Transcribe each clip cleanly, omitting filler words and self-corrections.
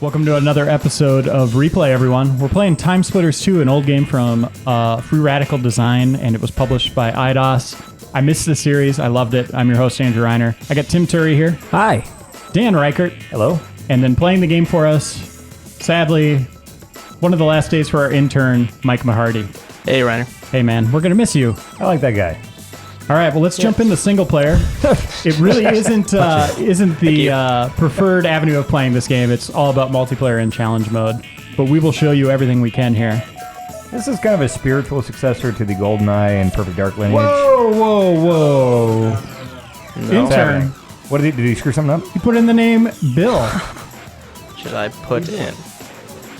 Welcome to another episode of Replay, everyone. We're playing TimeSplitters 2, an old game from Free Radical Design, and it was published by IDOS. I missed the series. I loved it. I'm your host, Andrew Reiner. I got Tim Turi here. Hi. Dan Ryckert. Hello. And then playing the game for us, sadly, one of the last days for our intern, Mike Mahardy. Hey, Reiner. Hey, man. We're going to miss you. I like that guy. All right, well, let's jump into single player. It really isn't the preferred avenue of playing this game. It's all about multiplayer and challenge mode. But we will show you everything we can here. This is kind of a spiritual successor to the GoldenEye and Perfect Dark lineage. Whoa. No. Intern. What did he screw something up? You put in the name Bill. Should I put in?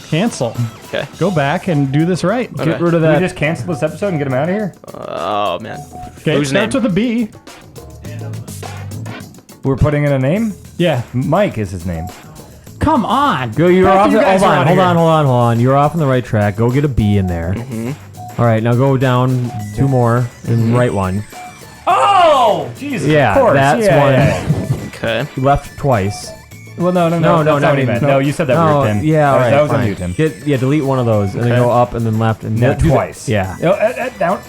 Cancel. Okay. Go back and do this right. Okay. Get rid of Did that. we just cancel this episode and get him out of here? Oh, man. Okay, Whose name? starts with a B. We're putting in a name? Yeah. Mike is his name. Come on. Go. You're Both off. of you guys Hold are on. outta Hold here. on. Hold on. Hold on. You're off on the right track. Go get a B in there. All right. Now go down 2 more and right one. Oh! Jesus. Yeah, Of course. that's one. Yeah. Okay. You left twice. Well, no. That's not what he meant. No, you said that weird, Tim. Yeah. All right. That was on fine. you, Tim. Delete one of those and then Okay. go up and then left and No, do that- twice. Yeah. Down.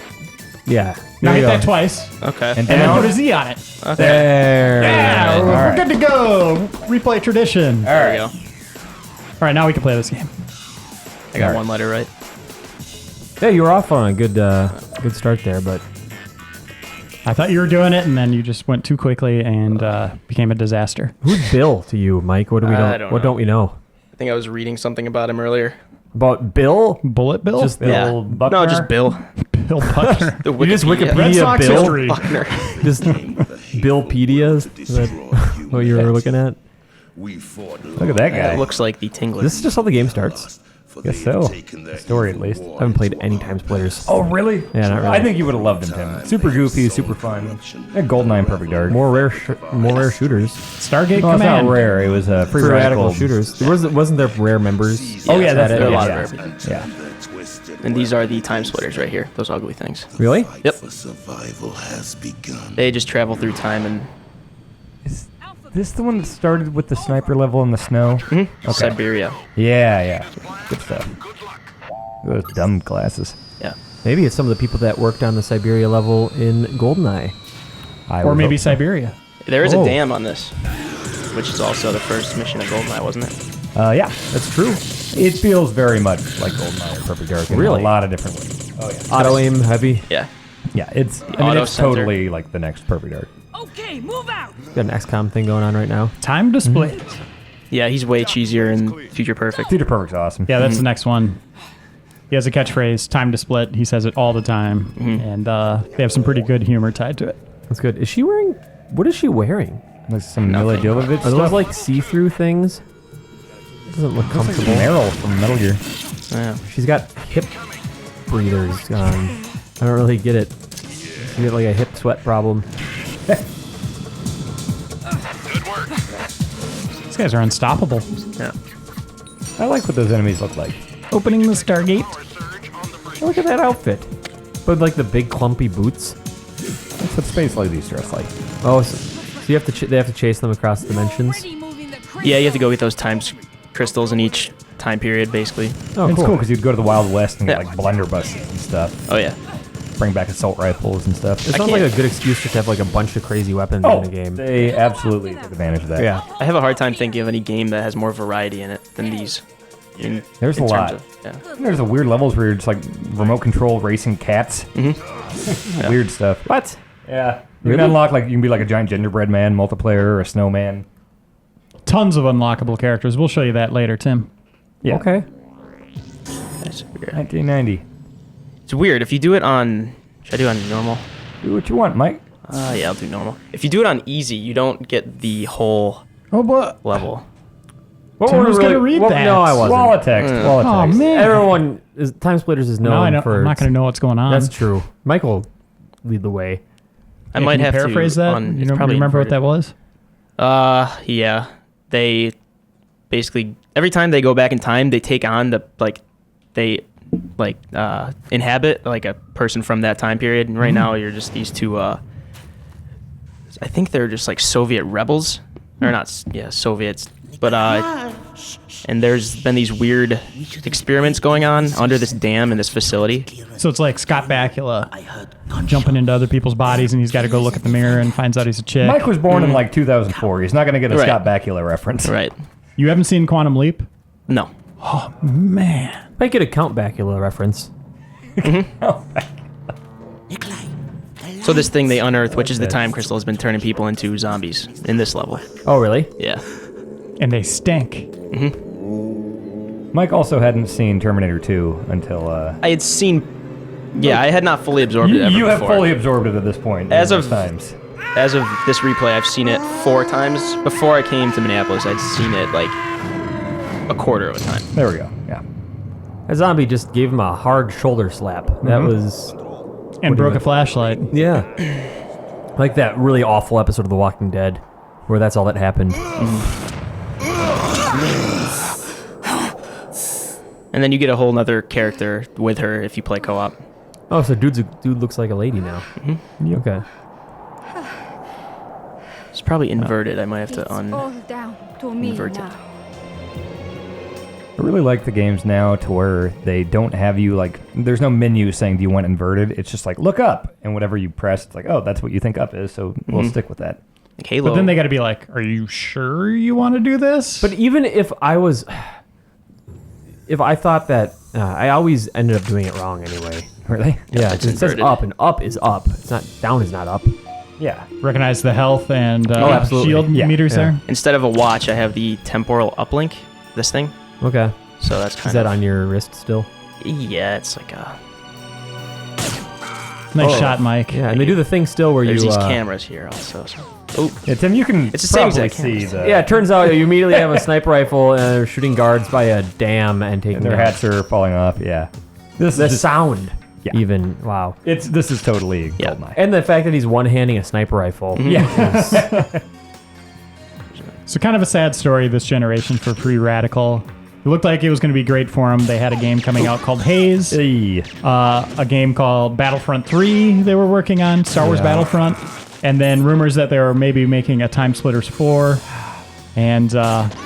Yeah. Now There hit you that go. twice. Okay. And And then down. put a Z on it. There. Yeah, All we're right. good to go. Replay tradition. All There right. we go. All right, now we can play this game. I got Alright. one letter right. Yeah, you were off on a good start there, but I thought you were doing it, and then you just went too quickly and became a disaster. who's Bill to you, Mike? What do we I know? don't What know. don't we know I think I was reading something about him earlier. about Bill? Bullet Bill? Just Bill Yeah. Buckner? No, just Bill. Bill Buckner. The You just Wikipedia. Red Wikipedia Sox Bill? history. Buckner. Just Billpedias? Is that what you were looking at? Look at that guy. It looks like the Tingler. This is just how the game starts. Guess so. Story, at least. I haven't played any TimeSplitters. Oh, really? Yeah, not really. I think you would have loved him, Tim. Super goofy, super fun. Yeah, GoldenEye and Perfect Dark. More rare shooters. Stargate No, it's not Command. rare. It was free Free radical radical shooters. Wasn't there rare members? Oh, yeah, that's there are a it. lot Yeah. of rare people. Yeah. And these are the TimeSplitters right here. Those ugly things. Really? Yep. Survival has begun. They just travel through time and Is this the one that started with the sniper level in the snow? Okay. Siberia. Yeah. Good stuff. Those dumb glasses. Yeah. Maybe it's some of the people that worked on the Siberia level in GoldenEye. Or maybe Siberia. There is Oh. a dam on this, which is also the first mission of GoldenEye, wasn't it? Yeah. That's true. It feels very much like GoldenEye and Perfect Dark in Really? a lot of different ways. Oh, yeah. Auto aim heavy. Yeah. Yeah, it's Auto it's center. totally like the next Perfect Dark. Okay, move out. Got an XCOM thing going on right now. Time to split. Yeah, he's way cheesier in Future Perfect. Future Perfect's awesome. Yeah, that's the next one. He has a catchphrase, time to split. He says it all the time. And they have some pretty good humor tied to it. That's good. Is she wearing? What is she wearing? Like some Mila Nothing. Jovovich Are those stuff. like see-through things? Doesn't look comfortable. Meryl from Metal Gear. Yeah. She's got hip breathers. I don't really get it. She get like a hip sweat problem. These guys are unstoppable. Yeah. I like what those enemies look like. Opening the Stargate. Look at that outfit. But like the big clumpy boots. That's what space ladies dress like. Oh, so you have to they have to chase them across dimensions. Yeah, you have to go get those crystals in each time period, basically. Oh, It's cool because you'd go to the Wild West and get Yeah. like blunderbusses and stuff. Oh, yeah. Bring back assault rifles and stuff. It sounds like a good excuse just to have like a bunch of crazy weapons in the game. They absolutely took advantage of that. Yeah. I have a hard time thinking of any game that has more variety in it than these. There's a terms lot. Yeah. There's the weird levels where you're just like remote control racing cats. Weird stuff. What? Yeah. You Really? can unlock like you can be like a giant gingerbread man, multiplayer, or a snowman. Tons of unlockable characters. We'll show you that later, Tim. Yeah. Okay. That's weird. 1990. It's weird. If you do it on... Should I do it on normal? Do what you want, Mike. Yeah, I'll do normal. If you do it on easy, you don't get the whole Oh, but level. Tim was gonna read that. No, I wasn't. Wall of text. Wall of Oh, text. man. Everyone is TimeSplitters is known No, I know. for. I'm not going to know what's going on. That's true. Michael, lead the way. I Yeah, might can you have paraphrase to... that. On, You it's know, probably remember what inverted. that was? Yeah. They basically... Every time they go back in time, they take on the... inhabit like a person from that time period. And right now, you're just these two... I think they're just like Soviet rebels or not, Soviets, but and there's been these weird experiments going on under this dam in this facility. So it's like Scott Bakula jumping into other people's bodies, and he's got to go look at the mirror and finds out he's a chick. Mike was born in like 2004. He's not going to get a Right. Scott Bakula reference. Right? You haven't seen Quantum Leap? No. Man. Might get a Count Bakula reference. So this thing they unearth, which is the time crystal, has been turning people into zombies in this level. Oh, really? Yeah. And they stink. Mike also hadn't seen Terminator 2 until... I had seen. Yeah, I had not fully absorbed it ever you have before. fully absorbed it at this point. As numerous of- times. As of this replay, I've seen it 4 times. Before I came to Minneapolis, I'd seen it like a quarter of a time. There we go. Yeah. A zombie just gave him a hard shoulder slap. That was... And broke a flashlight. Yeah. Like that really awful episode of The Walking Dead, where that's all that happened. And then you get a whole nother character with her if you play co-op. Oh, so dude looks like a lady now. Mm-hmm. Okay. It's probably inverted. I might have to It's all down to me invert it. now. I really like the games now to where they don't have you, like, there's no menu saying, do you want inverted? It's just like, look up. And whatever you press, it's like, oh, that's what you think up is, so we'll stick with that. Like Halo. But then they got to be like, are you sure you want to do this? But even if I thought that, I always ended up doing it wrong anyway. Really? Yeah, it's 'cause it says inverted. up, and up is up. It's not down is not up. Yeah. Recognize the health and absolutely. shield Yeah, meters yeah. there. Instead of a watch, I have the temporal uplink. This thing. Okay. So that's kind Is that of. on your wrist still? Yeah, it's like a. Nice shot, Mike. Yeah, and they do the thing still where There's you... these cameras here also. So. Oh, Yeah, Tim, you can It's the same probably exact see cameras. the... Yeah, it turns out you immediately have a sniper rifle and they're shooting guards by a dam and taking their down. hats are falling off, yeah. This The is just, sound, Yeah. even, wow. this is totally Yeah. GoldenEye. And the fact that he's one-handing a sniper rifle. Yeah. So kind of a sad story this generation for Free Radical. It looked like it was going to be great for them. They had a game coming out called Haze, Hey. a game called Battlefront 3 they were working on, Star Wars Battlefront, and then rumors that they were maybe making a TimeSplitters 4. And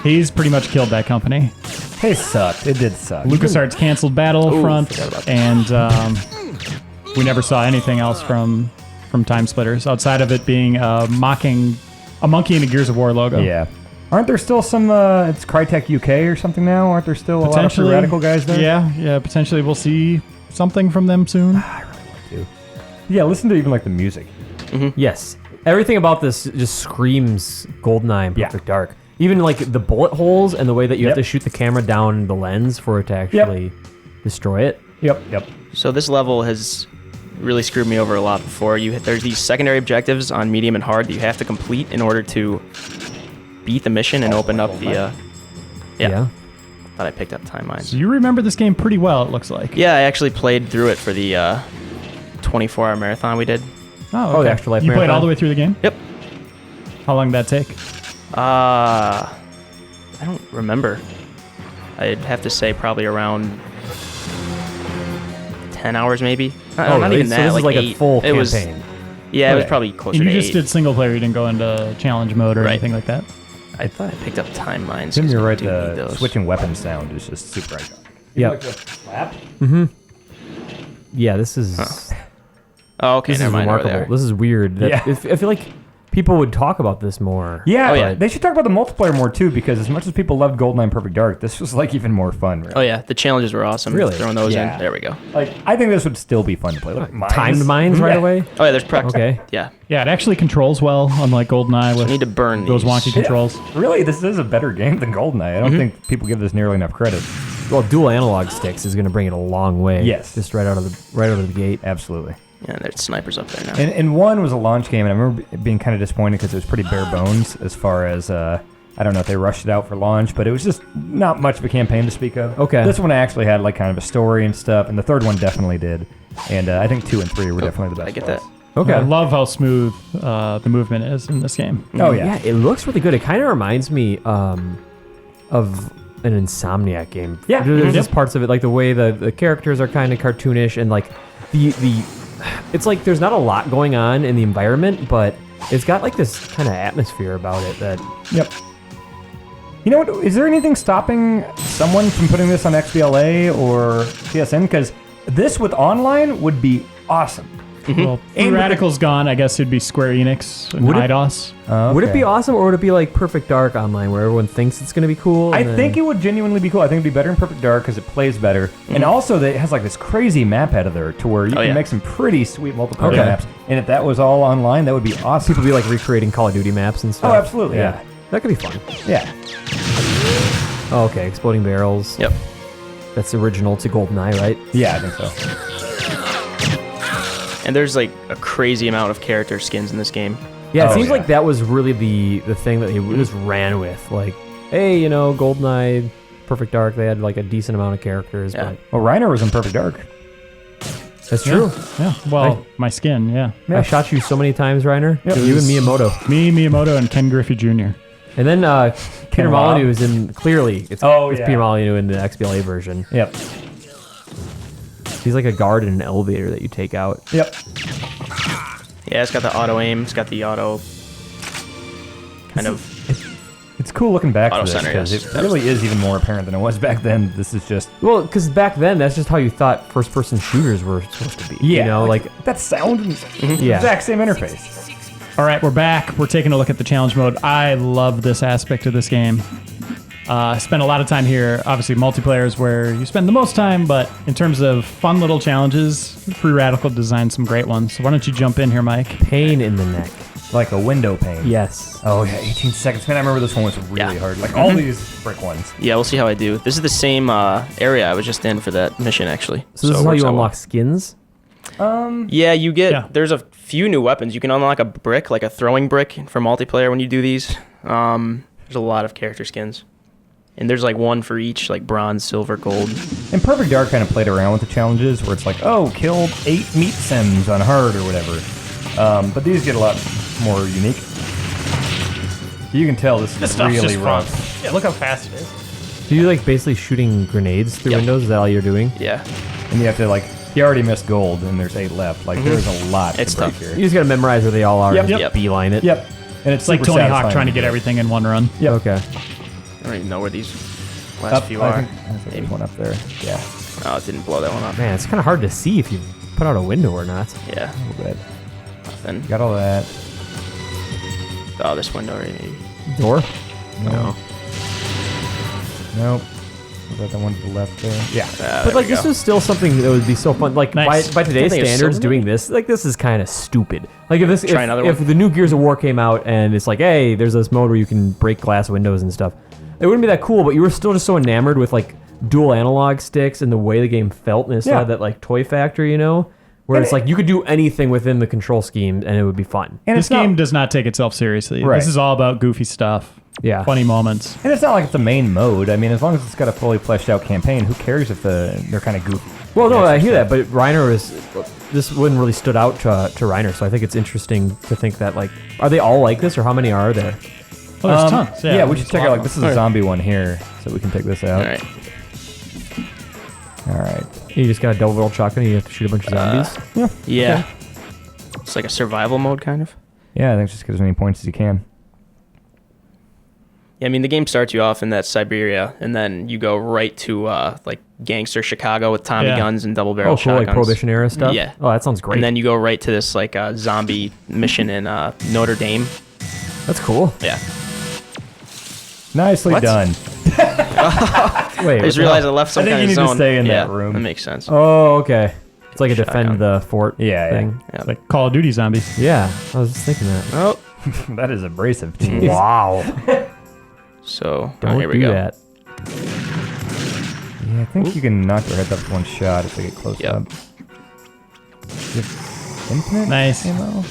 Haze pretty much killed that company. Hey, sucked. It did suck. LucasArts canceled Battlefront, forgot about that. and we never saw anything else from TimeSplitters outside of it being a monkey in a Gears of War logo. Yeah. Aren't there still some, it's Crytek UK or something now? Aren't there still a lot of Free Radical guys there? Yeah, potentially we'll see something from them soon. Yeah, listen to even like the music. Yes. Everything about this just screams GoldenEye and Perfect Dark. Even like the bullet holes and the way that you have to shoot the camera down the lens for it to actually destroy it. Yep. So this level has really screwed me over a lot before. There's these secondary objectives on medium and hard that you have to complete in order to beat the mission and open up the. Yeah. Thought I picked up time mines. So you remember this game pretty well, it looks like. Yeah, I actually played through it for the 24-hour marathon we did. Oh, the okay. Extra Life You played Marathon? all the way through the game? Yep. How long did that take? I don't remember. I'd have to say probably around 10 hours maybe. Not really? even So that. this is like a 8. full It was, campaign. yeah, it was Okay. probably closer And you to just 8. did single player, you didn't go into challenge mode or Right. anything like that? I thought I picked up time mines. Tim, 'cause you're we right. do need The those. switching weapon sound is just super iconic. Yep. Yeah, this is Oh, okay, this is never mind. Over remarkable. there. This is weird. That- Yeah. I feel like people would talk about this more. Yeah, Oh, yeah. they should talk about the multiplayer more too, because as much as people loved GoldenEye and Perfect Dark, this was like even more fun. Really. Oh yeah, the challenges were awesome. Really? Throwing those Yeah. in. There we go. Like, I think this would still be fun to play. Look, Timed mines right Yeah. away. Oh yeah, there's practice. Okay. Yeah, Yeah, it actually controls well, unlike GoldenEye I with need to burn those these. wonky controls. Really, this is a better game than GoldenEye. I don't think people give this nearly enough credit. Well, dual analog sticks is going to bring it a long way. Yes. Just right out of the gate. Absolutely. Yeah, there's snipers up there now. And one was a launch game, and I remember being kind of disappointed because it was pretty bare bones as far as, I don't know if they rushed it out for launch, but it was just not much of a campaign to speak of. Okay. This one actually had like kind of a story and stuff, and the third one definitely did. And I think 2 and 3 were definitely the best. I get ones. that. Okay. I love how smooth the movement is in this game. Oh, yeah. Yeah, it looks really good. It kind of reminds me of an Insomniac game. Yeah. There's just parts of it, like the way the characters are kind of cartoonish, and like the it's like there's not a lot going on in the environment, but It's got like this kind of atmosphere about it that. Yep. You know what? Is there anything stopping someone from putting this on XBLA or PSN? Because this with online would be awesome. Well, Free Radical's gone. I guess it'd be Square Enix and IDOS. Would it be awesome, or would it be like Perfect Dark online, where everyone thinks it's going to be cool? I think it would genuinely be cool. I think it'd be better in Perfect Dark because it plays better, and also that it has like this crazy map editor to where you can make some pretty sweet multiplayer maps. And if that was all online, that would be awesome. People be like recreating Call of Duty maps and stuff. Oh, absolutely. Yeah. That could be fun. Yeah. Oh, okay. Exploding barrels. Yep. That's original to GoldenEye, right? Yeah, I think so. And there's like a crazy amount of character skins in this game. Yeah, it seems like that was really the thing that he just ran with. Like, hey, you know, GoldenEye, Perfect Dark, they had like a decent amount of characters. Yeah. But Well, Reiner was in Perfect Dark. that's true. Yeah. Well, my skin. Yeah. I shot you so many times, Reiner. Yep. You and Miyamoto. Me, Miyamoto, and Ken Griffey Jr. And then Peter Rob. Molyneux is in, clearly, it's Peter Molyneux in the XBLA version. Yep. He's like a guard in an elevator that you take out. Yep. Yeah, it's got the auto aim. It's got the auto kind of. It's cool looking back to Auto this center, because yes. it really is even more apparent than it was back then. This is just Well, because back then, that's just how you thought first-person shooters were supposed to be. You know, like that sound, Yeah. exact same interface. All right, we're back. We're taking a look at the challenge mode. I love this aspect of this game. I spent a lot of time here. Obviously, multiplayer is where you spend the most time, but in terms of fun little challenges, Free Radical designed some great ones. So why don't you jump in here, Mike? pain in the neck. Like a window pane. Yes. Oh yeah, 18 seconds. Man, I remember this one was really hard. Like all these brick ones. Yeah, we'll see how I do. This is the same area I was just in for that mission, actually. So this it is how works you out well. unlock skins? Yeah, you get. There's a few new weapons. You can unlock a brick, like a throwing brick, for multiplayer when you do these. There's a lot of character skins. And there's like one for each, like bronze, silver, gold. And Perfect Dark kind of played around with the challenges where it's like, oh, kill 8 meat sims on hard or whatever. But these get a lot more unique. You can tell this is really rough. Yeah, look how fast it is. So you like basically shooting grenades through windows? Is that all you're doing? Yeah. And you have to like, you already missed gold and there's 8 left. Like there's a lot It's to break tough. here. You just gotta memorize where they all are and Yep. beeline it. Yep. And it's It's like super Tony Hawk satisfying trying to get everything in one run. Yep. Okay. I don't even know where these last Up, few I are. think there's one up there. Yeah. Oh, it didn't blow that one up. Man, it's kind of hard to see if you put out a window or not. Yeah. A little bit. Nothing. Got all that. Oh, this window right maybe. Door? No. Nope. Was that the one to the left there? Yeah. But like this was still something that would be so fun. Like Nice. by today's I think it's standards, so doing this, like this is kind of stupid. Like if Try another if one. the new Gears of War came out and it's like, hey, there's this mode where you can break glass windows and stuff, it wouldn't be that cool. But you were still just so enamored with like dual analog sticks and the way the game felt, and it still had that like toy factor, you know, where it's like you could do anything within the control scheme and it would be fun. And This it's not- game does not take itself seriously. Right. This is all about goofy stuff. Yeah. Funny moments. And it's not like it's the main mode. I mean, as long as it's got a fully fleshed out campaign, who cares if they're kind of goofy? Well, no, I hear that, but Reiner this one really stood out to Reiner, so I think it's interesting to think that like, are they all like this, or how many are there? Oh, there's tons. Yeah, we there's should check a out. lot Like, this of is a zombie one here, so we can take this out. All right. All right. You just got a double barrel shotgun and you have to shoot a bunch of zombies. Yeah. It's like a survival mode, kind of. Yeah, I think just get as many points as you can. Yeah, I mean, the game starts you off in that Siberia, and then you go right to like gangster Chicago with Tommy guns and double barrel Oh, cool, shotguns. like Prohibition era stuff? Yeah. Oh, that sounds great. And then you go right to this like zombie mission in Notre Dame. That's cool. Yeah. Nicely What? done. Wait, I just realized I left some I think kind you of need to zone. stay in yeah, that room. That makes sense. Oh, okay. It's like a Shotgun. defend the fort Yeah, thing. Yeah. like Call of Duty zombies. Yeah, I was just thinking that. Oh, That is abrasive. Jeez. Wow. so Don't here we do go. that. Yeah, I think you can knock their heads up with one shot if they get close Yep. up. You have infinite Nice. ammo?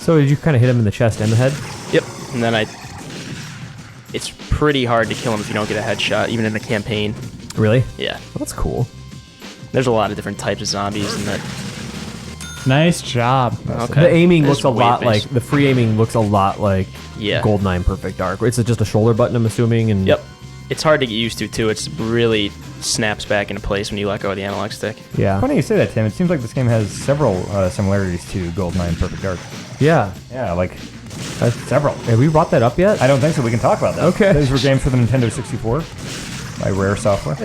So did you kind of hit him in the chest and the head? Yep. And then it's pretty hard to kill him if you don't get a headshot, even in a campaign. Really? Yeah. Well, that's cool. There's a lot of different types of zombies, and that. Nice job. Okay. The aiming It's looks a lot wave-based. like, the free aiming looks a lot like Yeah. GoldenEye and Perfect Dark. It's just a shoulder button, I'm assuming. And Yep. It's hard to get used to too. It's really snaps back into place when you let go of the analog stick. Yeah. Funny you say that, Tim. It seems like this game has several similarities to GoldenEye and Perfect Dark. Yeah. Yeah, like several. Have we brought that up yet? I don't think so. We can talk about that. Okay. Those were games for the Nintendo 64 by Rare Software.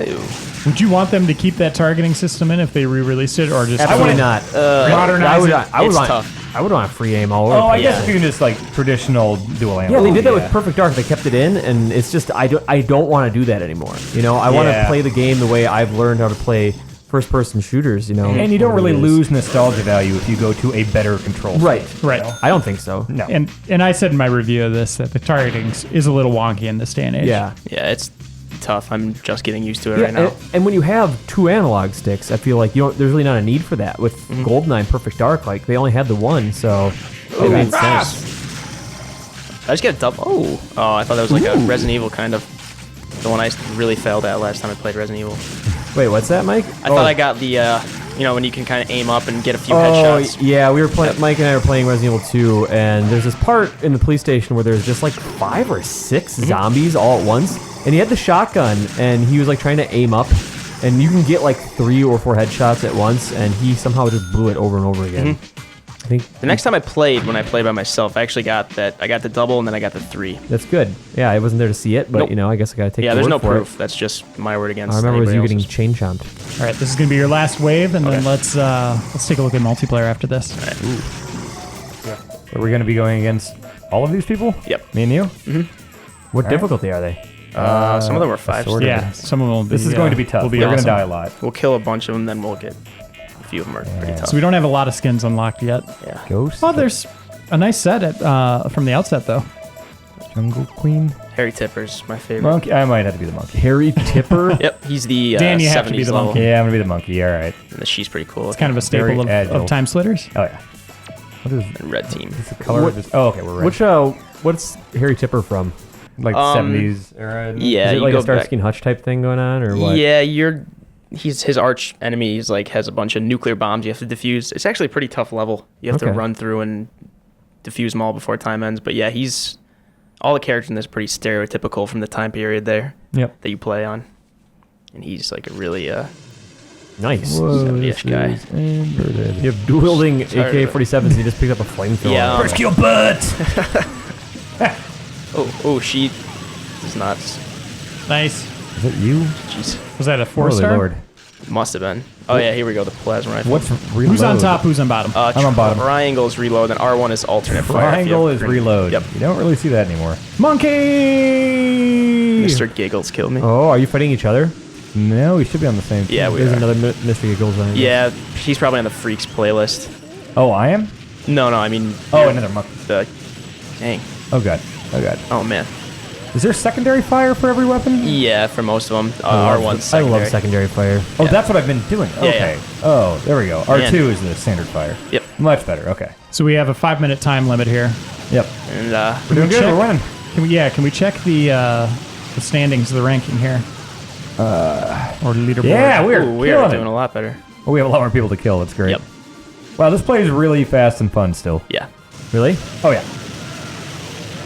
Would you want them to keep that targeting system in if they re-released it, or just Absolutely not. modernize it? I would It's want, tough. I would want free aim all over. Oh, I the guess place. if you can just like traditional dual analog. Yeah, they did that with Perfect Dark. They kept it in, and it's just I don't want to do that anymore. You know, I want to Yeah. play the game the way I've learned how to play first-person shooters. You know, And you don't really whatever it is. lose nostalgia value if you go to a better control. Right. Right. I don't think so. No. And I said in my review of this that the targeting is a little wonky in this day and age. Yeah. Yeah, it's tough. I'm just getting used to it Yeah, right now. and when you have two analog sticks, I feel like there's really not a need for that. With GoldenEye and Perfect Dark, like they only had the one, so it made sense. I just get a double. Oh, I thought that was like a Resident Evil kind of. The one I really failed at last time I played Resident Evil. Wait, what's that, Mike? I thought I got the, when you can kind of aim up and get a few Oh, headshots. yeah, we were playing. Mike and I were playing Resident Evil 2, and there's this part in the police station where there's just like 5 or 6 zombies all at once, and he had the shotgun, and he was like trying to aim up, and you can get like 3 or 4 headshots at once, and he somehow just blew it over and over again. I think The next time when I played by myself, I actually got that. I got the double and then I got the 3. that's good. Yeah, I wasn't there to see it, but Nope. I guess I gotta take. Yeah, your there's word no for it. proof. That's just my word against. I remember it was you anybody getting else's. chain chomped. All right, this is going to be your last wave, and then let's take a look at multiplayer after this. Are we going to be going against all of these people? Yep. Me and you? What difficulty are they? Some of them were 5 sort stars. of. Yeah, some of them will be. This is going to be tough. Will be They're going to awesome. die a lot. We'll kill a bunch of them, then we'll get a few of them are pretty tough. So we don't have a lot of skins unlocked yet. Yeah. Ghost? Oh, there's a nice set from the outset, though. Jungle Queen? Harry Tipper's my favorite. Monkey? I might have to be the monkey. Harry Tipper. Yep, he's the Dan, you 70s have to be the level. monkey. Yeah, I'm going to be the monkey. All right. And she's pretty cool. It's kind of a staple Very of agile. TimeSplitters. Oh, yeah. What is And red team. the color of this? Oh, okay, we're ready. What's Harry Tipper from? Like 70s era? Yeah, Is it you like go a Starsky and Hutch type thing going on, or what? Yeah, he's his arch enemy. He's like has a bunch of nuclear bombs you have to defuse. It's actually a pretty tough level. You have to Okay. run through and defuse them all before time ends. But yeah, all the characters in this are pretty stereotypical from the time period there Yep. that you play on. And he's like a really Nice. 70-ish guy. You have dual-wielding Sorry. AK-47s, and you just picked up a flamethrower. Yeah. First kill butt! Oh, she is not. Nice. Is it you? Jeez, Was that a Holy 4-star? Lord. must have been. Oh yeah, here we go. The plasma rifle. What's reload? Who's on top? Who's on bottom? I'm on bottom. Triangle is reload, and R1 is alternate fire. if you Triangle have is grenade. reload. Yep. You don't really see that anymore. Monkey! Mr. Giggles killed me. Oh, are you fighting each other? No, we should be on the same team. Yeah, we There's are. another Mr. Giggles on it. Yeah, he's probably on the Freaks playlist. Oh, I am? No, I mean. Oh, another monkey. Dang. Oh, God. Oh, God. Oh man. Is there secondary fire for every weapon? Yeah, for most of them. I R1's love secondary. secondary fire. Oh, that's what I've been doing. Yeah, Okay. yeah. Oh, there we go. R2 Man. is the standard fire. Yep. Much better. Okay. So we have a 5-minute time limit here. Yep. And We're doing good. check- We're winning. Can we check the standings, the ranking here? Or leaderboard? Yeah, we are ooh, we are killing doing it. a lot better. Oh, we have a lot more people to kill. That's great. Yep. Wow, this plays really fast and fun still. Yeah. Really? Oh, yeah.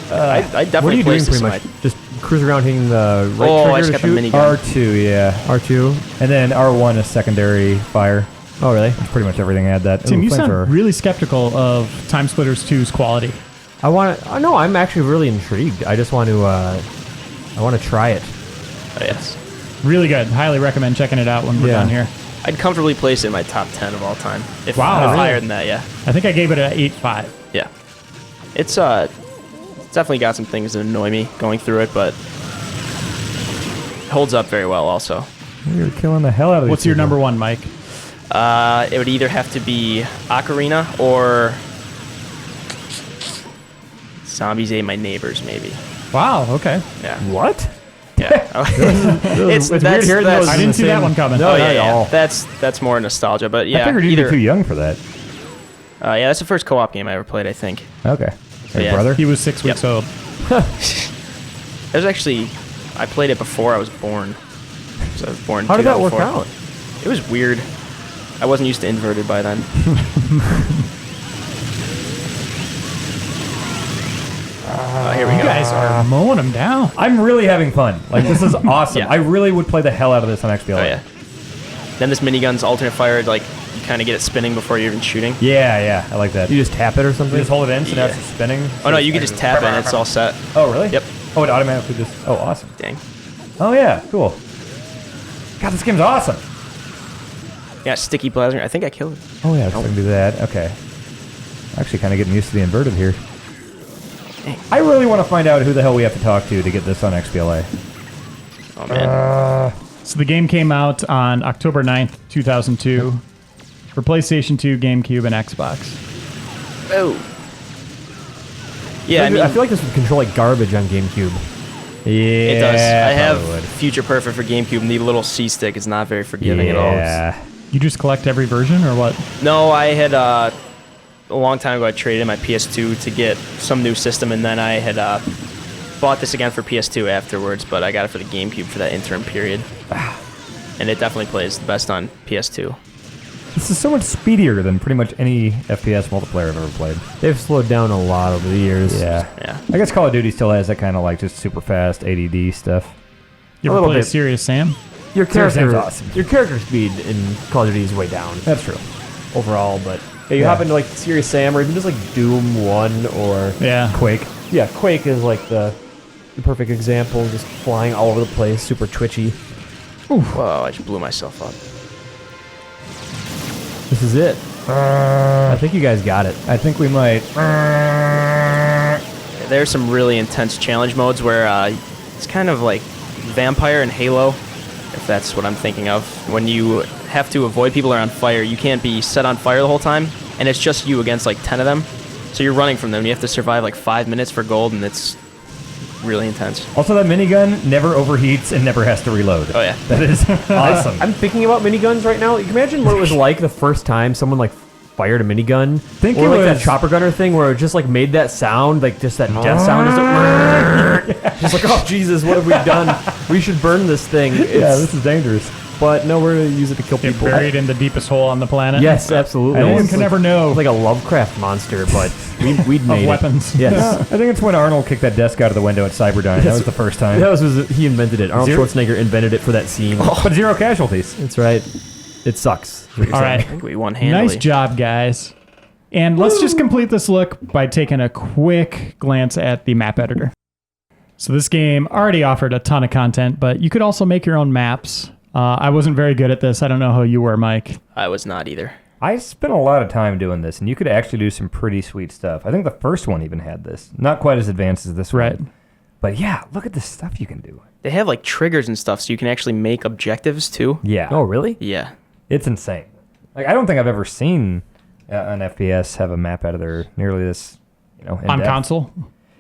I What are definitely you doing placed pretty this much? in my- Just cruise around hitting the right Oh, I trigger just to got the shoot? minigun. R2, yeah. R2. And then R1 is secondary fire. Oh, really? That's pretty much everything had that. Tim, Ooh, you sound flamethrower. really skeptical of TimeSplitters 2's quality. I want to. No, I'm actually really intrigued. I just want to. I want to try it. Oh, yes. Really good. Highly recommend checking it out when we're Yeah. done here. I'd comfortably place it in my top 10 of all time. If Wow, not really? higher than that, yeah. I think I gave it an 8.5. Yeah. It's definitely got some things that annoy me going through it, but it holds up very well also. You're killing the hell out of these What's your people. number one, Mike? It would either have to be Ocarina or Zombies Ate My Neighbors, maybe. Wow, okay. Yeah. What? Yeah. It's weird hearing those. I didn't see that one coming. No, Oh, not yeah, at yeah. all. That's more nostalgia, but yeah. I figured you'd either, be too young for that. yeah, that's the first co-op game I ever played, I think. Okay. Hey, yeah. brother. He was 6 weeks old. It was actually, I played it before I was born. So I was born in How did that work 2004. out? It was weird. I wasn't used to inverted by then. Here we You go. guys are mowing them down. I'm really having fun. Like, this is awesome. Yeah. I really would play the hell out of this on XBLA. Oh yeah. Then this minigun's alternate fire, like You kind of get it spinning before you're even shooting. Yeah, I like that. You just tap it or something? You just hold it in, so now it's spinning. Oh no, you can just tap it and it's all set. Oh, really? Yep. Oh, it automatically just... Oh, awesome. Dang. Oh, yeah, cool. God, this game's awesome. Yeah, sticky plasma. I think I killed it. Oh, yeah, so I can do that. Okay. Actually kind of getting used to the inverted here. Dang. I really want to find out who the hell we have to talk to get this on XBLA. Oh, man. So the game came out on October 9th, 2002 for PlayStation 2, GameCube, and Xbox. Oh. Yeah, I feel like this would control like garbage on GameCube. Yeah, it does. I have would. Future Perfect for GameCube, and the little C stick is not very forgiving at all. Yeah. You just collect every version, or what? No, I had a long time ago I traded in my PS2 to get some new system, and then I had bought this again for PS2 afterwards, but I got it for the GameCube for that interim period. And it definitely plays the best on PS2. This is so much speedier than pretty much any FPS multiplayer I've ever played. They've slowed down a lot over the years. Yeah. I guess Call of Duty still has that kind of like just super fast ADD stuff. You A ever little play bit. Serious Sam? Your Serious character, Sam's awesome. your character speed in Call of Duty is way down That's true. overall, but you Yeah. hop into like Serious Sam or even just like Doom 1 or Yeah. Quake. yeah, Quake is like the perfect example, just flying all over the place, super twitchy. Whoa, I just blew myself up. This is it. I think you guys got it. I think we might. There's some really intense challenge modes where it's kind of like Vampire and Halo, if that's what I'm thinking of. When you have to avoid people that are on fire, you can't be set on fire the whole time, and it's just you against like 10 of them. So you're running from them. You have to survive like 5 minutes for gold, and it's really intense. Also, that minigun never overheats and never has to reload. Oh yeah. That is awesome. I'm thinking about miniguns right now. You can imagine what it was like the first time someone like fired a minigun. Think or it like that was- chopper gunner thing where it just like made that sound, like just that death sound. Just like, oh Jesus, what have we done? We should burn this thing. Yeah, this is dangerous. But no, we're gonna use it to kill Get people. buried in the deepest hole on the planet. Yes, absolutely. No one It's can like- ever know It's like a Lovecraft monster, but we'd made of it. weapons. Yes. I think it's when Arnold kicked that desk out of the window at Cyberdyne. That was the first time. That was he invented it. Arnold Zero- Schwarzenegger invented it for that scene. But zero casualties. That's right. It sucks. All I right. think we won handily. Nice job, guys. And let's just complete this look by taking a quick glance at the map editor. So this game already offered a ton of content, but you could also make your own maps. I wasn't very good at this. I don't know how you were, Mike. I was not either. I spent a lot of time doing this, and you could actually do some pretty sweet stuff. I think the first one even had this. Not quite as advanced as this Right. one. But yeah, look at the stuff you can do. They have like triggers and stuff, so you can actually make objectives too. Yeah. Oh, really? Yeah. It's insane. Like, I don't think I've ever seen an FPS have a map editor nearly this, On in-depth. console?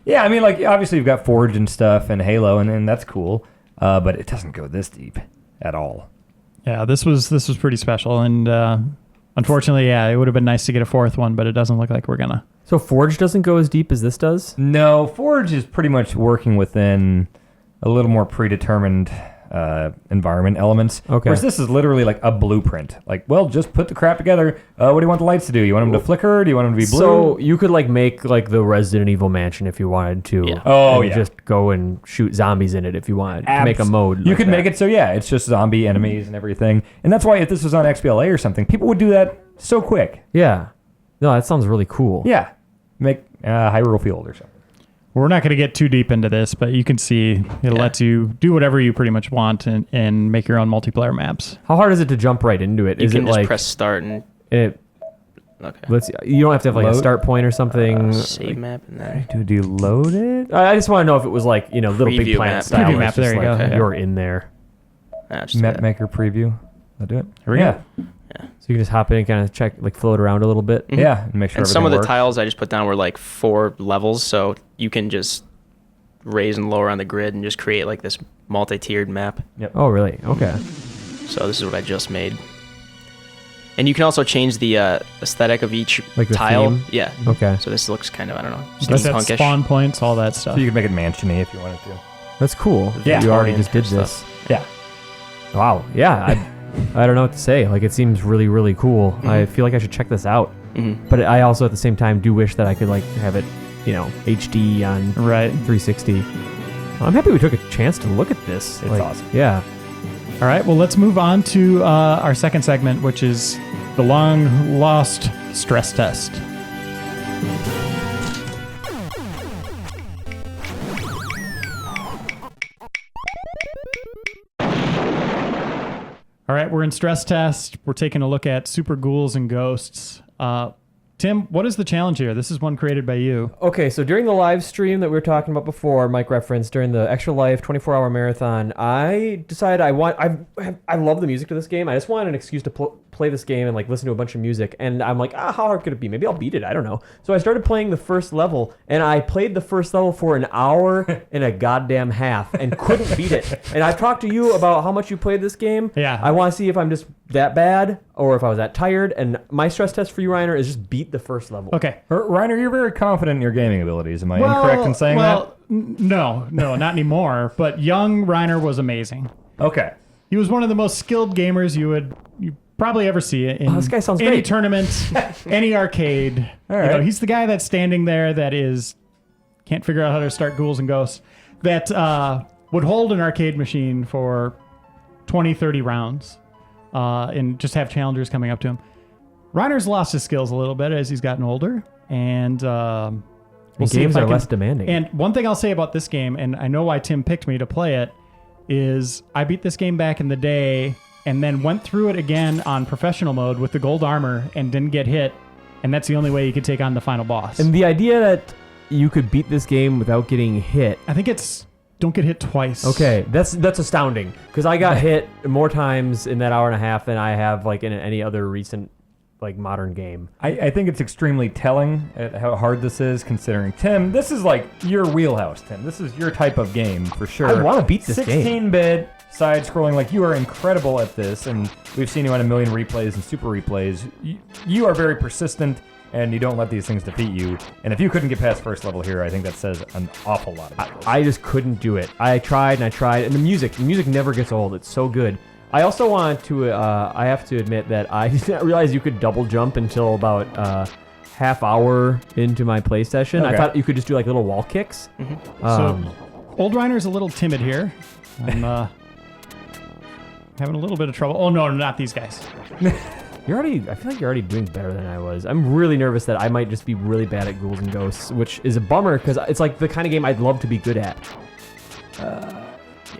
Yeah, I mean, like, obviously you've got Forge and stuff and Halo, and that's cool. But it doesn't go this deep at all. Yeah, this was pretty special, and unfortunately, yeah, it would have been nice to get a fourth one, but it doesn't look like we're gonna. So Forge doesn't go as deep as this does? No, Forge is pretty much working within a little more predetermined environment elements. Okay. Whereas this is literally like a blueprint. Like, well, just put the crap together. What do you want the lights to do? You want them to flicker? Do you want them to be blue? So you could like make like the Resident Evil mansion if you wanted to. Yeah. Oh, and yeah. Just go and shoot zombies in it if you wanted to make a mode. You like could that. make it so, yeah, it's just zombie enemies and everything. And that's why if this was on XBLA or something, people would do that so quick. Yeah. No, that sounds really cool. Yeah. Make Hyrule Field or something. We're not going to get too deep into this, but you can see it lets you do whatever you pretty much want and make your own multiplayer maps. How hard is it to jump right into it? You Is can it just like press start and it? okay. You don't have to have like a Load? start point or something. Save map and then Do you load it? I just want to know if it was like little big Preview planet map. style. Preview where map, it's just there you like go, yeah. You're in there, just Map that. Maker preview. I'll do it. Here we go. so you can just hop in and kind of check, like float around a little bit. Mhm. Yeah, and make sure And some of everything the works. tiles I just put down were like 4 levels, so you can just raise and lower on the grid and just create like this multi-tiered map. Oh, really? Okay. So this is what I just made. And you can also change the aesthetic of each Like the tile. theme? Yeah. Okay. So this looks kind of, I don't know, That's that steampunkish. spawn points, all that stuff. So you can make it mansion-y if you wanted to. That's cool. Yeah. You already Victorian just did type this. stuff. Yeah. Wow. Yeah. I don't know what to say. Like, it seems really, really cool. Mm-hmm. I feel like I should check this out. Mhm. But I also, at the same time, do wish that I could, like, have it, HD on Right. 360. I'm happy we took a chance to look at this. It's awesome. Yeah. All right, well, let's move on to our second segment, which is the long-lost stress test. All right, we're in stress test. We're taking a look at super ghouls and ghosts. Tim, what is the challenge here? This is one created by you. Okay, so during the live stream that we were talking about before, Mike referenced during the Extra Life 24-hour marathon, I decided I love the music to this game. I just wanted an excuse to play this game and like listen to a bunch of music. And I'm like, how hard could it be? Maybe I'll beat it. I don't know. So I started playing the first level, and I played the first level for an hour and a goddamn half and couldn't beat it. And I've talked to you about how much you played this game. Yeah. I want to see if I'm just that bad or if I was that tired. And my stress test for you, Reiner, is just beat the first level. Okay. Reiner, you're very confident in your gaming abilities. Am I incorrect in saying that? No, not anymore. But young Reiner was amazing. Okay. He was one of the most skilled gamers you probably ever see in this guy sounds any great. tournament, any arcade. All right. He's the guy that's standing there that can't figure out how to start ghouls and ghosts, that would hold an arcade machine for 20, 30 rounds and just have challengers coming up to him. Reiner's lost his skills a little bit as he's gotten older, and we'll see games if I are can, less demanding. And one thing I'll say about this game, and I know why Tim picked me to play it, is I beat this game back in the day and then went through it again on professional mode with the gold armor and didn't get hit, and that's the only way you could take on the final boss. And the idea that you could beat this game without getting hit. I think it's don't get hit twice. Okay, that's astounding, because I got hit more times in that hour and a half than I have like in any other recent like modern game. I think it's extremely telling at how hard this is, considering, Tim, this is like your wheelhouse, Tim. This is your type of game for sure. I want to beat this game. 16-bit side-scrolling, like, you are incredible at this, and we've seen you on a million replays and super replays. You are very persistent, and you don't let these things defeat you. And if you couldn't get past first level here, I think that says an awful lot about it. I just couldn't do it. I tried and I tried, and the music never gets old. It's so good. I also want to, I have to admit that I did not realize you could double jump until about half hour into my play session. Okay. I thought you could just do like little wall kicks. Mm-hmm. So old Reiner's a little timid here. I'm having a little bit of trouble. Oh, no, not these guys. I feel like you're already doing better than I was. I'm really nervous that I might just be really bad at ghouls and ghosts, which is a bummer because it's like the kind of game I'd love to be good at.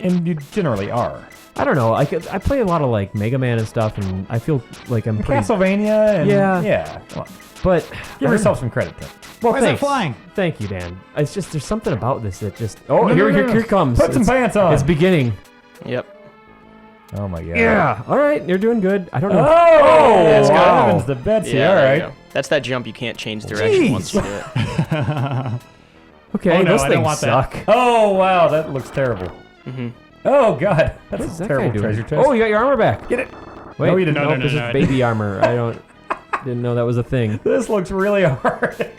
And you generally are. I don't know. I play a lot of like Mega Man and stuff, and I feel like I'm pretty... Castlevania and Yeah. Come on. But Give yourself some credit, Tim. well, Why is it thanks. flying? Thank you, Dan. It's just there's something about this that just No. here it comes. Put some pants on. It's beginning. Yep. Oh my god. Yeah. All right, you're doing good. I don't know. Oh, That's good. Evans the Betsy. Yeah, All there you right. go. That's that jump you can't change direction once you do it. Okay, Oh, no, those I don't things want that. suck. Oh wow, that looks terrible. Mm-hmm. Oh god, that's What's a that terrible guy doing? treasure chest. Oh, you got your armor back. Get it. Wait, No, you didn't. Nope, No, this no, is I baby armor. Didn't know that was a thing. This looks really hard.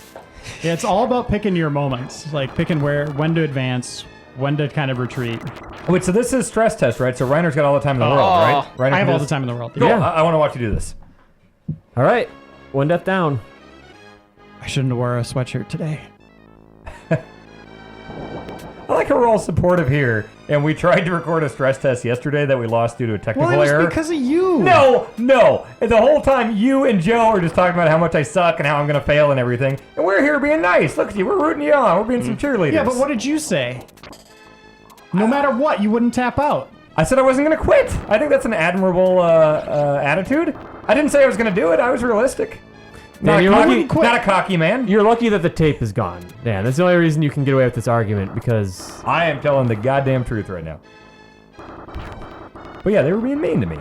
Yeah, it's all about picking your moments, like picking when to advance, when to kind of retreat. Wait, so this is stress test, right? So Reiner's got all the time in the world, right? Reiner I have can all do the this? time in the world. Go. Yeah. I want to watch you do this. All right, one death down. I shouldn't have wore a sweatshirt today. I like how we're all supportive here, and we tried to record a stress test yesterday that we lost due to a technical Well, it was error. because of you. No. And the whole time, you and Joe are just talking about how much I suck and how I'm going to fail and everything. And we're here being nice. Look at you. We're rooting you on. We're being some cheerleaders. Yeah, but what did you say? No matter what, you wouldn't tap out. I said I wasn't going to quit. I think that's an admirable attitude. I didn't say I was going to do it. I was realistic. Man, you're lucky- Not a cocky man. You're lucky that the tape is gone, Dan. That's the only reason you can get away with this argument, because I am telling the goddamn truth right now. But yeah, they were being mean to me.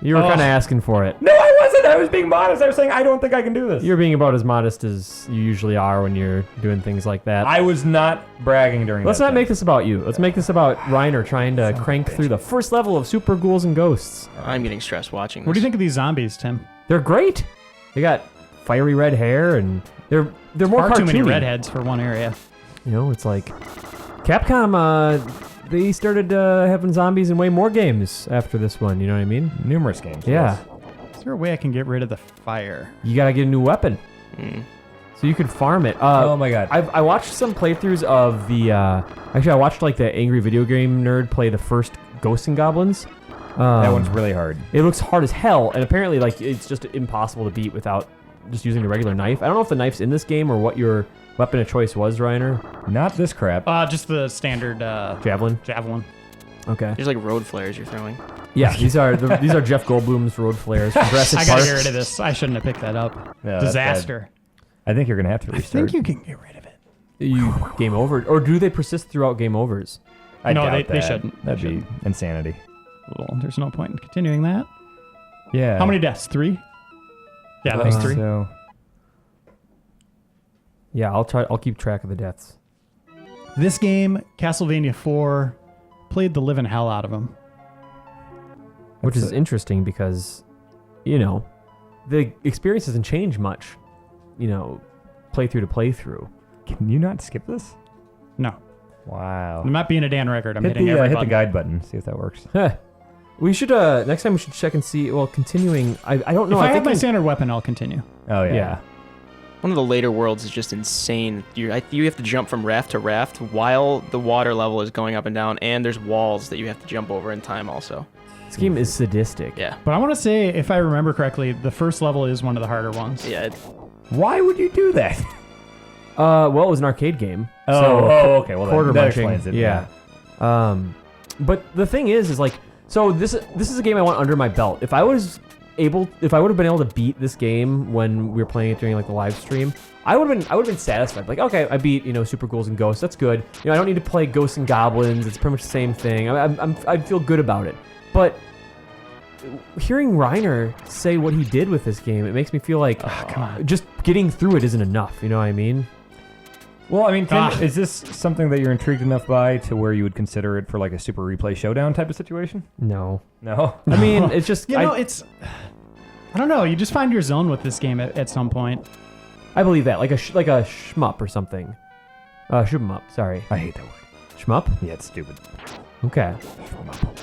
you were kind of asking for it. No, I wasn't. I was being modest. I was saying I don't think I can do this. You're being about as modest as you usually are when you're doing things like that. I was not bragging during Let's that not time. make this about you. Let's make this about Reiner trying to crank through the first level of Super Ghouls and Ghosts. I'm getting stressed watching this. What do you think of these zombies, Tim? They're great. They got fiery red hair, and they're more Far too many cartoony. redheads for one area. You know, it's like Capcom. They started having zombies in way more games after this one. You know what I mean? Numerous games. Yeah. yes. Is there a way I can get rid of the fire? You gotta get a new weapon, so you can farm it. Oh my god. I watched some playthroughs of the. Actually, I watched like the Angry Video Game Nerd play the first Ghosts and Goblins, That one's really hard. It looks hard as hell, and apparently like it's just impossible to beat without just using the regular knife. I don't know if the knife's in this game or what your weapon of choice was, Reiner. Not this crap. Just the standard Javelin. Okay. There's like road flares you're throwing. Yeah, these are Jeff Goldblum's road flares from Jurassic I Park. gotta get rid of this. I shouldn't have picked that up. No, that's Disaster. I think you're going to have to I restart. think you can get rid of it. You game over, or do they persist throughout game overs? I No, doubt they that. shouldn't. That'd They be insanity. Well, there's no point in continuing that. Yeah. How many deaths? 3? Yeah, that was 3. So, Yeah, I'll keep track of the deaths. This game, Castlevania 4, played the living hell out of them. Which is That's interesting because, the experience doesn't change much, playthrough to playthrough. can you not skip this? No. Wow. I'm not being a Dan Ryckert. I'm Hit hitting the, every hit the button. guide button. See if that works. We should, next time we should check and see, well, continuing, I don't know. If I have think my standard weapon, I'll continue. Oh, yeah. Yeah. One of the later worlds is just insane. You have to jump from raft to raft while the water level is going up and down, and there's walls that you have to jump over in time also. This game is sadistic. Yeah. But I want to say, if I remember correctly, the first level is one of the harder ones. Yeah. Why would you do that? Well, it was an arcade game. Okay. Well, quarter that munching. explains it. Yeah. But the thing is like, so this is a game I want under my belt. If I would have been able to beat this game when we were playing it during like the live stream, I would have been satisfied. Like, okay, I beat Super Ghouls and Ghosts. That's good. I don't need to play Ghosts and Goblins. It's pretty much the same thing. I'd feel good about it. But hearing Reiner say what he did with this game, it makes me feel like come on. just getting through it isn't enough. You know what I mean? Well, I mean, is this something that you're intrigued enough by to where you would consider it for like a Super Replay Showdown type of situation? No. No. I mean, it's just it's. I don't know. You just find your zone with this game at some point. I believe that like a shmup or something. Shoot 'em up. Sorry. I hate that word. Shmup? Yeah, it's stupid. Okay.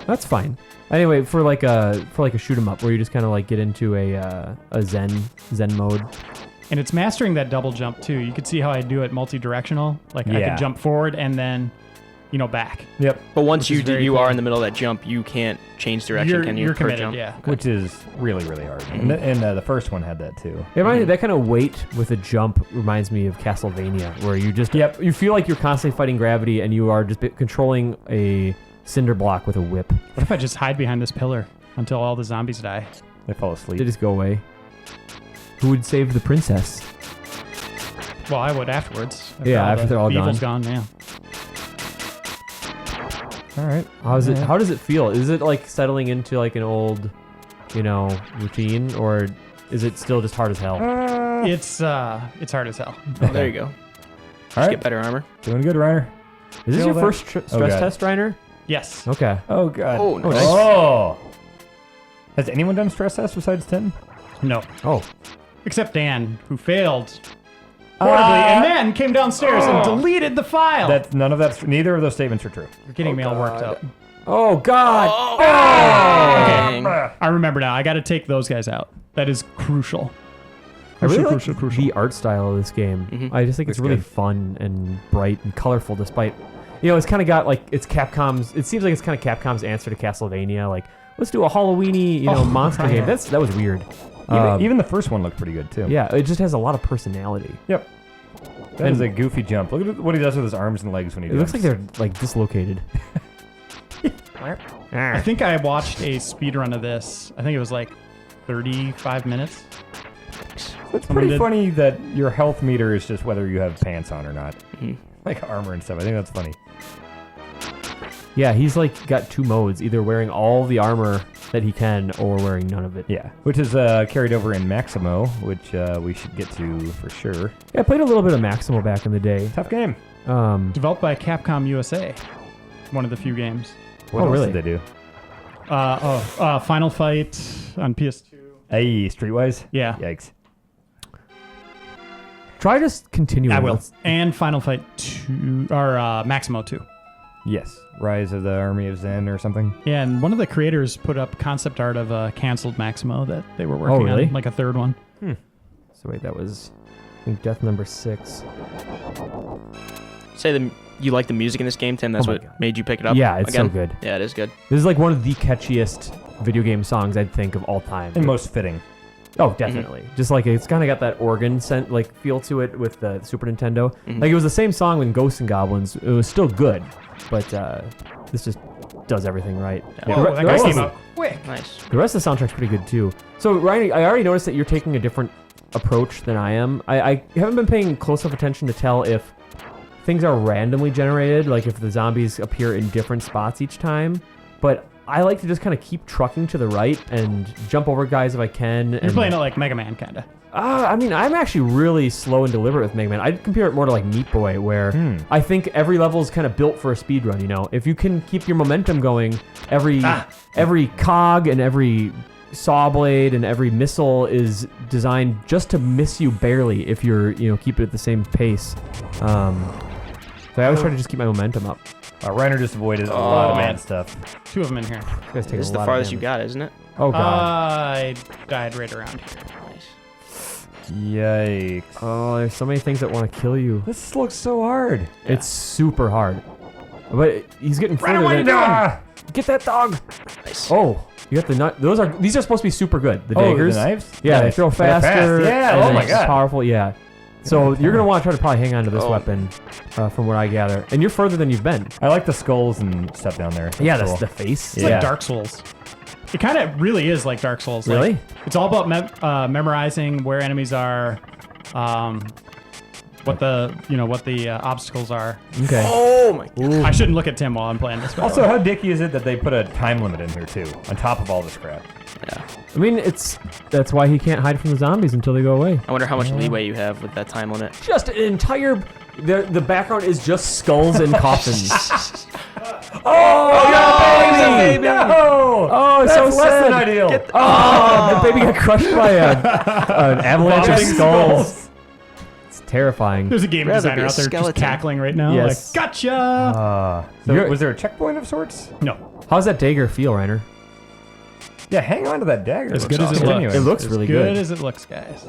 That's fine. Anyway, for like a shoot 'em up where you just kind of like get into a zen mode. And it's mastering that double jump too. You could see how I do it multi-directional. Like I Yeah. could jump forward and then, back. Yep. But once Which is very you cool. are in the middle of that jump, you can't change direction, can you? You're per committed, jump? yeah. Which is really, really hard. And the first one had that too. That kind of weight with a jump reminds me of Castlevania, where you just you feel like you're constantly fighting gravity and you are just controlling a cinder block with a whip. What if I just hide behind this pillar until all the zombies die? They fall asleep. They just go away. Who would save the princess? Well, I would afterwards. Yeah, after they're all evil's gone. Yeah. All right. How does it feel? Is it like settling into like an old, routine, or is it still just hard as hell? It's hard as hell. Oh, there you go. All Just right. get better armor. Doing good, Reiner. Is this Feel your that? first stress God. test, Reiner? Yes. Okay. Oh god. Oh, nice. Oh. Has anyone done stress tests besides 10? No. Oh. Except Dan, who failed horribly and then came downstairs and deleted the file. That's none of that's neither of those statements are true. You're getting me all worked up. Oh God. Dang. I remember now. I got to take those guys out. That is crucial. I really like Crucial. the art style of this game. I just think it's really good. fun and bright and colorful, despite, it's kind of got like it's Capcom's. It seems like it's kind of Capcom's answer to Castlevania. Like, let's do a Halloweeny, monster game. That was weird. Even the first one looked pretty good too. Yeah, it just has a lot of personality. Yep. That is a goofy jump. Look at what he does with his arms and legs when he It jumps. looks like they're like dislocated. I think I watched a speed run of this. I think it was like 35 minutes. It's Someone pretty did- funny that your health meter is just whether you have pants on or not. Like armor and stuff. I think that's funny. Yeah, he's like got two modes: either wearing all the armor that he can, or wearing none of it. Yeah. Which is carried over in Maximo, which we should get to for sure. Yeah, I played a little bit of Maximo back in the day. Tough game. Developed by Capcom USA. One of the few games. What Oh, else really? did they do? Final Fight on PS2. Hey, Streetwise? Yeah. Yikes. Try just continuing. I will. Let's- And Final Fight 2, or Maximo 2. Yes. Rise of the Army of Zen or something. Yeah, and one of the creators put up concept art of a canceled Maximo that they were working really? on, like a third one. So wait, that was I think death number 6. Say the you like the music in this game, Tim? That's Oh my what God. made you pick it up. Yeah, it's again? so good. Yeah, it is good. This is like one of the catchiest video game songs I'd think of all time. And most fitting. Oh, definitely. Just like it's kind of got that organ scent, like feel to it with the Super Nintendo. Like it was the same song when Ghosts and Goblins. It was still good, but this just does everything right. Yeah. Whoa, The that rest guy is- came up quick. Nice. The rest of the soundtrack's pretty good too. So, Reiner, I already noticed that you're taking a different approach than I am. I haven't been paying close enough attention to tell if things are randomly generated, like if the zombies appear in different spots each time. But I like to just kind of keep trucking to the right and jump over guys if I can. You're playing it like Mega Man, kind of. I mean, I'm actually really slow and deliberate with Mega Man. I'd compare it more to like Meat Boy, where I think every level is kind of built for a speed run. You know, if you can keep your momentum going, every cog and every saw blade and every missile is designed just to miss you barely if you're keep it at the same pace. So I always try to just keep my momentum up. Reiner just avoided a lot of bad stuff. 2 of them in here. You guys take This is a the lot of farthest you damage. got, isn't it? Oh god. I died right around here. Nice. Yikes. Oh, there's so many things that want to kill you. This looks so hard. It's super hard. But he's getting Run further away, than- dog! Get that dog. Nice. Oh, you got the nut. These are supposed to be super good. The daggers. The knives? Yeah, they Nice. throw They're faster. fast. Yeah, and oh my it's god. powerful. Yeah. So you're gonna want to try to probably hang on to this Oh. weapon, from what I gather. And you're further than you've been. I like the skulls and stuff down there. Yeah, cool. that's the face. It's like Dark Souls. It kind of really is like Dark Souls. Like, Really? it's all about memorizing where enemies are, what the obstacles are. Okay. Oh my god. I shouldn't look at Tim while I'm playing this. by the Also, way. how dicky is it that they put a time limit in here too, on top of all this crap? Yeah. I mean, that's why he can't hide from the zombies until they go away. I wonder how much leeway you have with that time limit. Just an entire. The background is just skulls and coffins. Oh, baby! No! Oh, it's That's so less sad. than ideal. Oh, the baby got crushed by an avalanche of Vomiting skulls. It's terrifying. There's a game Rather designer be a out there just skeleton. cackling right now. Yes. Like, gotcha! So You're- was there a checkpoint of sorts? No. How's that dagger feel, Reiner? Yeah, hang on to that dagger. As good as it Continuing. looks. It looks As really good good. as it looks, guys.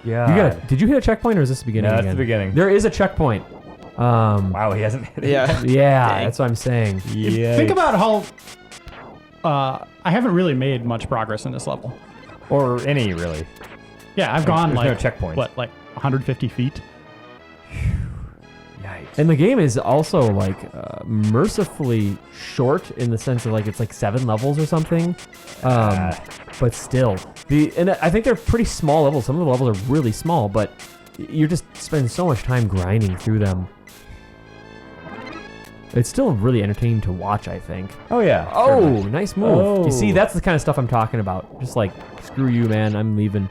Yeah. Did you hit a checkpoint or is this the beginning? No, that's again? the beginning. There is a checkpoint. Wow, he hasn't hit it. Yeah. Yeah, Dang. that's what I'm saying. Yeah. Think about how I haven't really made much progress in this level. Or any, really. Yeah, I've gone There's no like checkpoints. what, like 150 feet. Yikes. And the game is also like mercifully short in the sense of like it's like 7 levels or something. But still, and I think they're pretty small levels. Some of the levels are really small, but you're just spending so much time grinding through them. It's still really entertaining to watch, I think. Oh, yeah. Oh, certainly. nice move. Oh. You see, that's the kind of stuff I'm talking about. Just like, screw you, man. I'm leaving.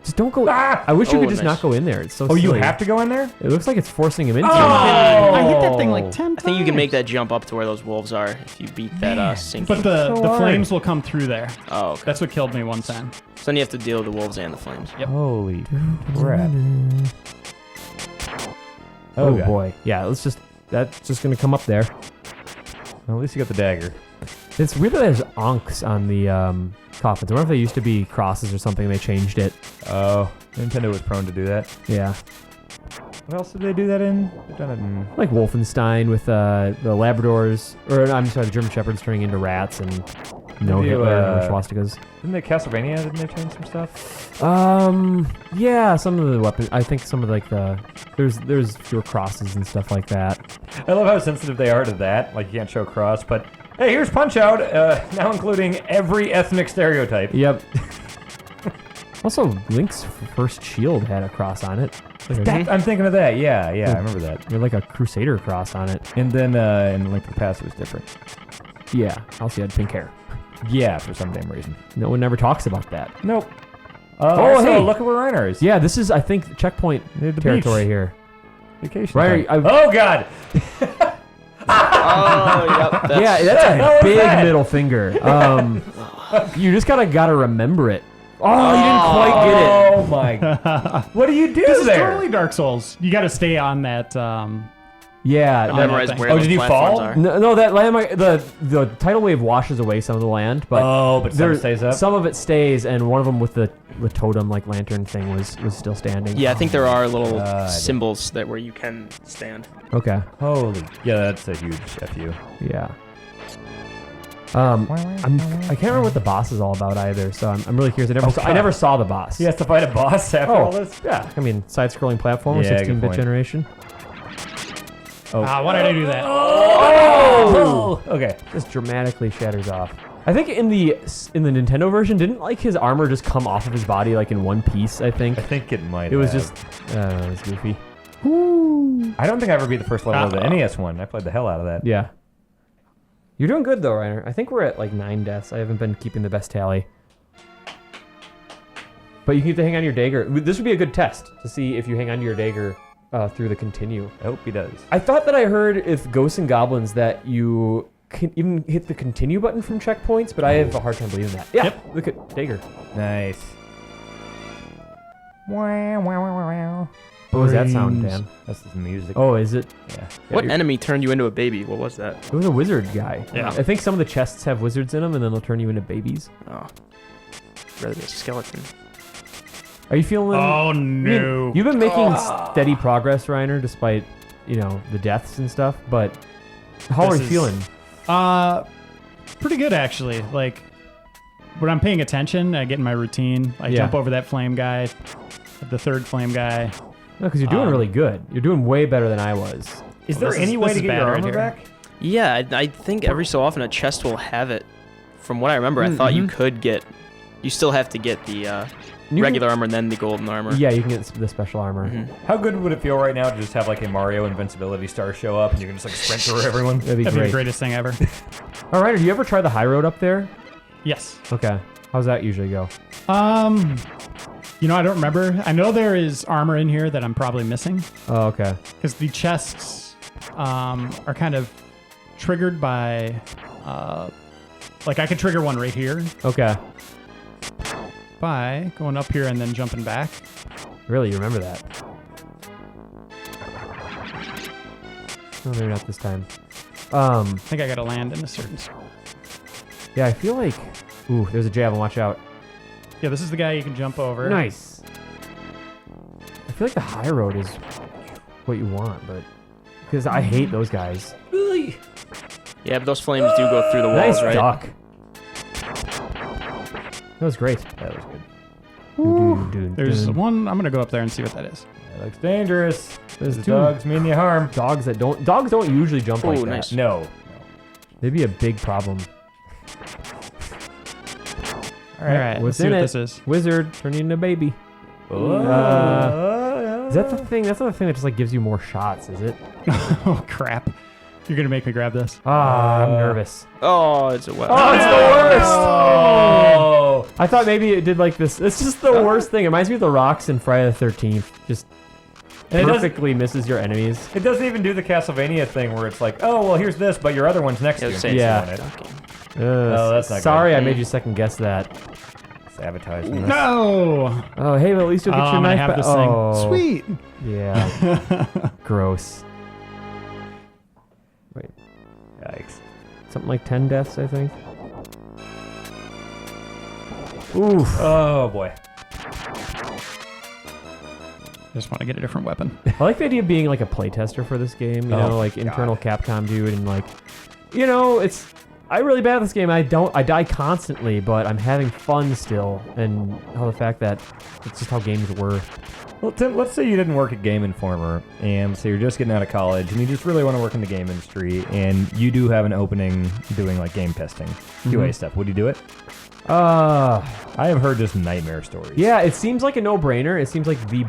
Just don't go. Ah! I wish you Oh, could just nice. not go in there. It's so Oh, you silly. have to go in there? It looks like it's forcing him into it. I hit that thing like 10 times. I think you can make that jump up to where those wolves are if you beat that sinking. But the So hard. flames will come through there. Oh, okay. That's what killed me one time. So then you have to deal with the wolves and the flames. Yep. Holy crap. Oh, God. boy. Yeah, that's just going to come up there. Well, at least you got the dagger. It's weird that there's onks on the coffins. I wonder if they used to be crosses or something and they changed it. Oh, Nintendo was prone to do that. Yeah. What else did they do that in? They've done it in... Like Wolfenstein with the Labradors, or I'm sorry, the German Shepherds turning into rats and no Maybe, Hitler or swastikas. Didn't they Castlevania? Didn't they change some stuff? Yeah, some of the weapons. I think some of like there's fewer crosses and stuff like that. I love how sensitive they are to that. Like, you can't show cross, but hey, here's Punch Out, now including every ethnic stereotype. Yep. Also, Link's first shield had a cross on it. I'm thinking of that. Yeah, I remember that. They had like a Crusader cross on it. And then in Link to the Past, it was different. Yeah. Also, he had pink hair. Yeah, for some damn reason. No one ever talks about that. Nope. Oh, hey. look at where Reiner is. Yeah, this is, I think, checkpoint Near the territory beach. here. Vacation Right, time. I- Oh, God. Oh, yep. Yeah, that's What a was big that? middle finger. You just gotta remember it. Oh, you didn't quite get it. Oh, my. What do you do This is there? totally Dark Souls. You got to stay on that Yeah. I memorized where those did you platforms fall? are. No, that landmark, the tidal wave washes away some of the land, but but some stays up? Some of it stays, and one of them with the totem like lantern thing was still standing. Yeah, I think there are little symbols where you can stand. Okay. Holy. Yeah, that's a huge FU. Yeah. I can't remember what the boss is all about either, so I'm really curious. I never saw the boss. He has to fight a boss after all this? Yeah. I mean, side-scrolling platformer, Yeah, good 16-bit point. generation. Why did I do that? Oh! Okay. Just dramatically shatters off. I think in the Nintendo version, didn't like his armor just come off of his body like in one piece? I think I think it might. it was have. just it was goofy. I don't think I ever beat the first level of the NES one. I played the hell out of that. Yeah. You're doing good though, Reiner. I think we're at like 9 deaths. I haven't been keeping the best tally. But you need to hang on to your dagger. This would be a good test to see if you hang on to your dagger through the continue. I hope he does. I thought that I heard with Ghosts and Goblins that you can even hit the continue button from checkpoints, but I have a hard time believing that. Yeah, Yep. Look at dagger. Nice. What was that sound, Dan? That's the music. Oh, is it? Yeah. What enemy turned you into a baby? What was that? It was a wizard guy. Yeah. I think some of the chests have wizards in them, and then they'll turn you into babies. Oh, rather than a skeleton. Are you feeling? Oh, I mean, no. you've been making steady progress, Reiner, despite the deaths and stuff. But how are you feeling? Pretty good, actually. Like, when I'm paying attention, I get in my routine. I jump over that flame guy, the third flame guy. No, because you're doing really good. You're doing way better than I was. Is there any way to get your armor here. back? Yeah, I think every so often a chest will have it. From what I remember, I thought you could get. You still have to get the regular armor and then the golden armor. Yeah, you can get the special armor. How good would it feel right now to just have like a Mario invincibility star show up and you can just like sprint through everyone? That'd be That'd be the great. greatest thing ever. All right, do you ever try the high road up there? Yes. Okay. How's that usually go? I don't remember. I know there is armor in here that I'm probably missing Oh, okay. because the chests are kind of triggered by, like I could trigger one right here Okay. by going up here and then jumping back. Really, you remember that? Oh, maybe not this time. I think I got to land in a certain spot. Yeah, I feel like... Ooh, there's a javelin. Watch out. Yeah, this is the guy you can jump over. Nice. I feel like the high road is what you want, but... Because I hate those guys. Yeah, but those flames do go through the Nice walls, right? duck. That was great. That was good. There's one. I'm gonna go up there and see what that is. That looks dangerous. There's The two dogs mean you harm. dogs that don't... Dogs don't usually jump like Ooh, that. nice. No. They'd be a big problem. All right, let's see in what it? this is. Wizard, turn you into a baby. Oh. Is that the thing? That's not the thing that just like gives you more shots, is it? Oh crap! You're gonna make me grab this. Ah, I'm nervous. Oh, it's a weapon. Oh, it's the worst! Oh. I thought maybe it did like this. It's just the worst thing. It reminds me of the rocks in Friday the 13th. Just And it perfectly misses your enemies. It doesn't even do the Castlevania thing where it's like, oh, well, here's this, but your other one's next to you. same. Yeah. It. Oh, that's not sorry, good. I made you second guess that. Sabotage. No! Oh, hey, but at least you'll get Oh, your I'm gonna knife have back. this Oh, thing. Sweet. Yeah. Gross. Wait, Yikes. something like 10 deaths, I think. Oof. Oh, boy. I just want to get a different weapon. I like the idea of being like a playtester for this game, you know, like internal Capcom dude, and like, I'm really bad at this game. I die constantly, but I'm having fun still, and how the fact that it's just how games were. Well, Tim, let's say you didn't work at Game Informer, and so you're just getting out of college, and you just really want to work in the game industry, and you do have an opening doing like game testing, QA stuff. Would you do it? I have heard just nightmare stories. Yeah, it seems like a no-brainer. It seems like the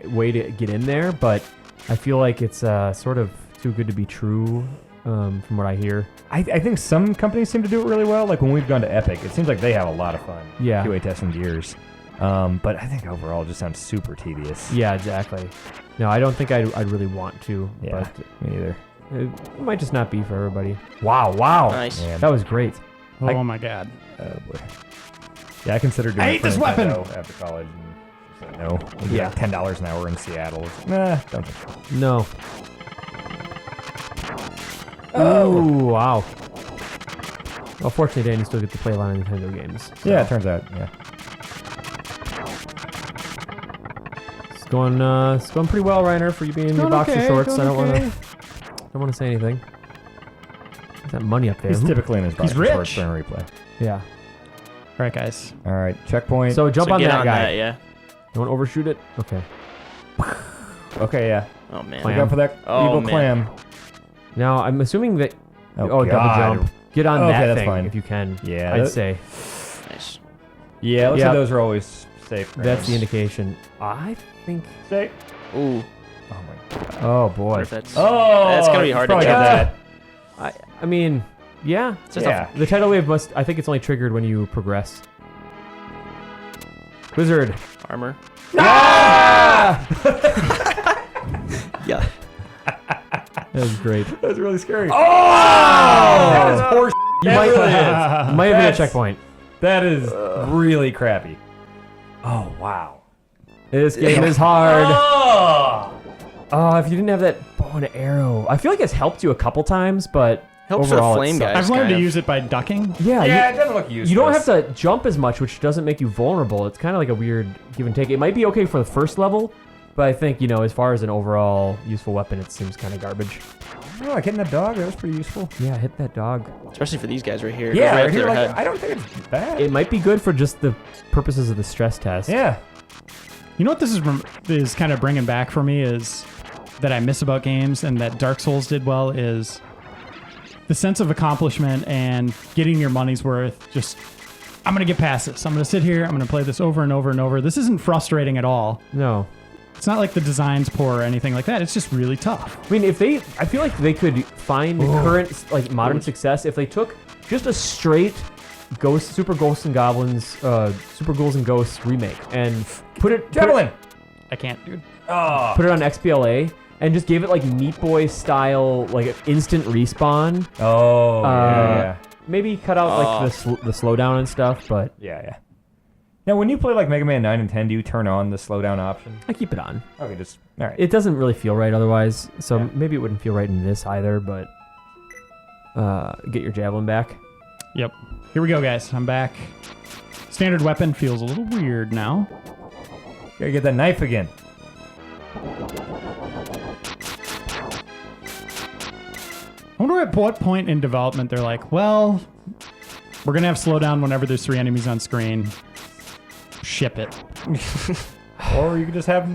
way to get in there, but I feel like it's sort of too good to be true. From what I hear. I think some companies seem to do it really well. Like when we've gone to Epic, it seems like they have a lot of fun. Yeah. QA testing gears. But I think overall it just sounds super tedious. Yeah, exactly. No, I don't think I'd really want to. Yeah, But me either. it might just not be for everybody. Wow. Nice. Man. That was great. Oh my god. Oh boy. Yeah, I considered doing I it hate for this weapon! Nintendo after college. And just said no. Yeah. $10 an hour in Seattle. Nah, don't think so. No. Oh, wow. Well, fortunately, Dan, you still get to play a lot of Nintendo games. So. Yeah, it turns out. Yeah. It's going pretty well, Reiner, for you being in the boxer shorts. I don't want to say anything. There's that money up there. He's typically in his boxer rich. shorts during replay. Yeah. All right, guys. All right, checkpoint. So jump on get that on guy. that, yeah. You want to overshoot it? Okay. Okay, yeah. Oh, man. Clam. Look out for that Oh, evil man. clam. Now, I'm assuming that... Oh, double God. jump. Get on Okay, that that's thing fine. if you can. Yeah, I'd that- say. Nice. Yeah, looks Yeah. like those are always safe. That's the rounds. indication. I think... Safe. Ooh. Oh, my God. Oh, Wonder boy. if that's... Oh! That's gonna be hard to probably get. got that. I mean, yeah. It's just Yeah. The tidal wave must... I think it's only triggered when you progress. Wizard. armor. Ah! Yeah. That was great. That's really scary. Oh! That is horse. You That might, really is. might have hit a That's- checkpoint. That is really crappy. Oh, wow. This game is hard. Oh! Oh, if you didn't have that bow and arrow. I feel like it's helped you a couple times, but Helps for the overall, it flame sucks. guys. I've learned to kind of. use it by ducking. Yeah, Yeah, it doesn't look useless. you don't have to jump as much, which doesn't make you vulnerable. It's kind of like a weird give and take. It might be okay for the first level, but I think, as far as an overall useful weapon, it seems kind of garbage. Oh, like hitting that dog, that was pretty useful. Yeah, hit that dog. Especially for these guys right here. It Yeah, goes right right up to here, their like, head. I don't think it's bad. It might be good for just the purposes of the stress test. Yeah. You know what this is kind of bringing back for me is that I miss about games and that Dark Souls did well is the sense of accomplishment and getting your money's worth. Just, I'm going to get past this. I'm going to sit here. I'm going to play this over and over and over. This isn't frustrating at all. No. It's not like the design's poor or anything like that. It's just really tough. I mean, I feel like they could find current, like, modern success if they took just a straight Super Ghosts and Goblins, Super Ghouls and Ghosts remake and put it I can't, dude. Oh. put it on XBLA and just gave it like Meat Boy style, like instant respawn. Oh, yeah. Maybe cut out like the slowdown and stuff, but Yeah. Now, when you play like Mega Man 9 and 10, do you turn on the slowdown option? I keep it on. Okay, just all right. It doesn't really feel right otherwise, so Yeah. maybe it wouldn't feel right in this either, but get your javelin back. Yep. Here we go, guys. I'm back. Standard weapon feels a little weird now. Gotta get that knife again. I wonder at what point in development they're like, well, we're going to have slowdown whenever there's 3 enemies on screen. Ship it. Or you could just have,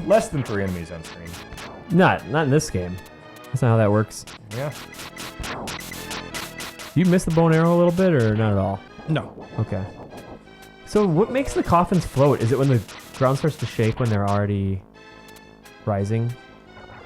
less than 3 enemies on screen. Not in this game. That's not how that works. Yeah. Do you miss the bow and arrow a little bit, or not at all? No. Okay. So what makes the coffins float? Is it when the ground starts to shake when they're already rising?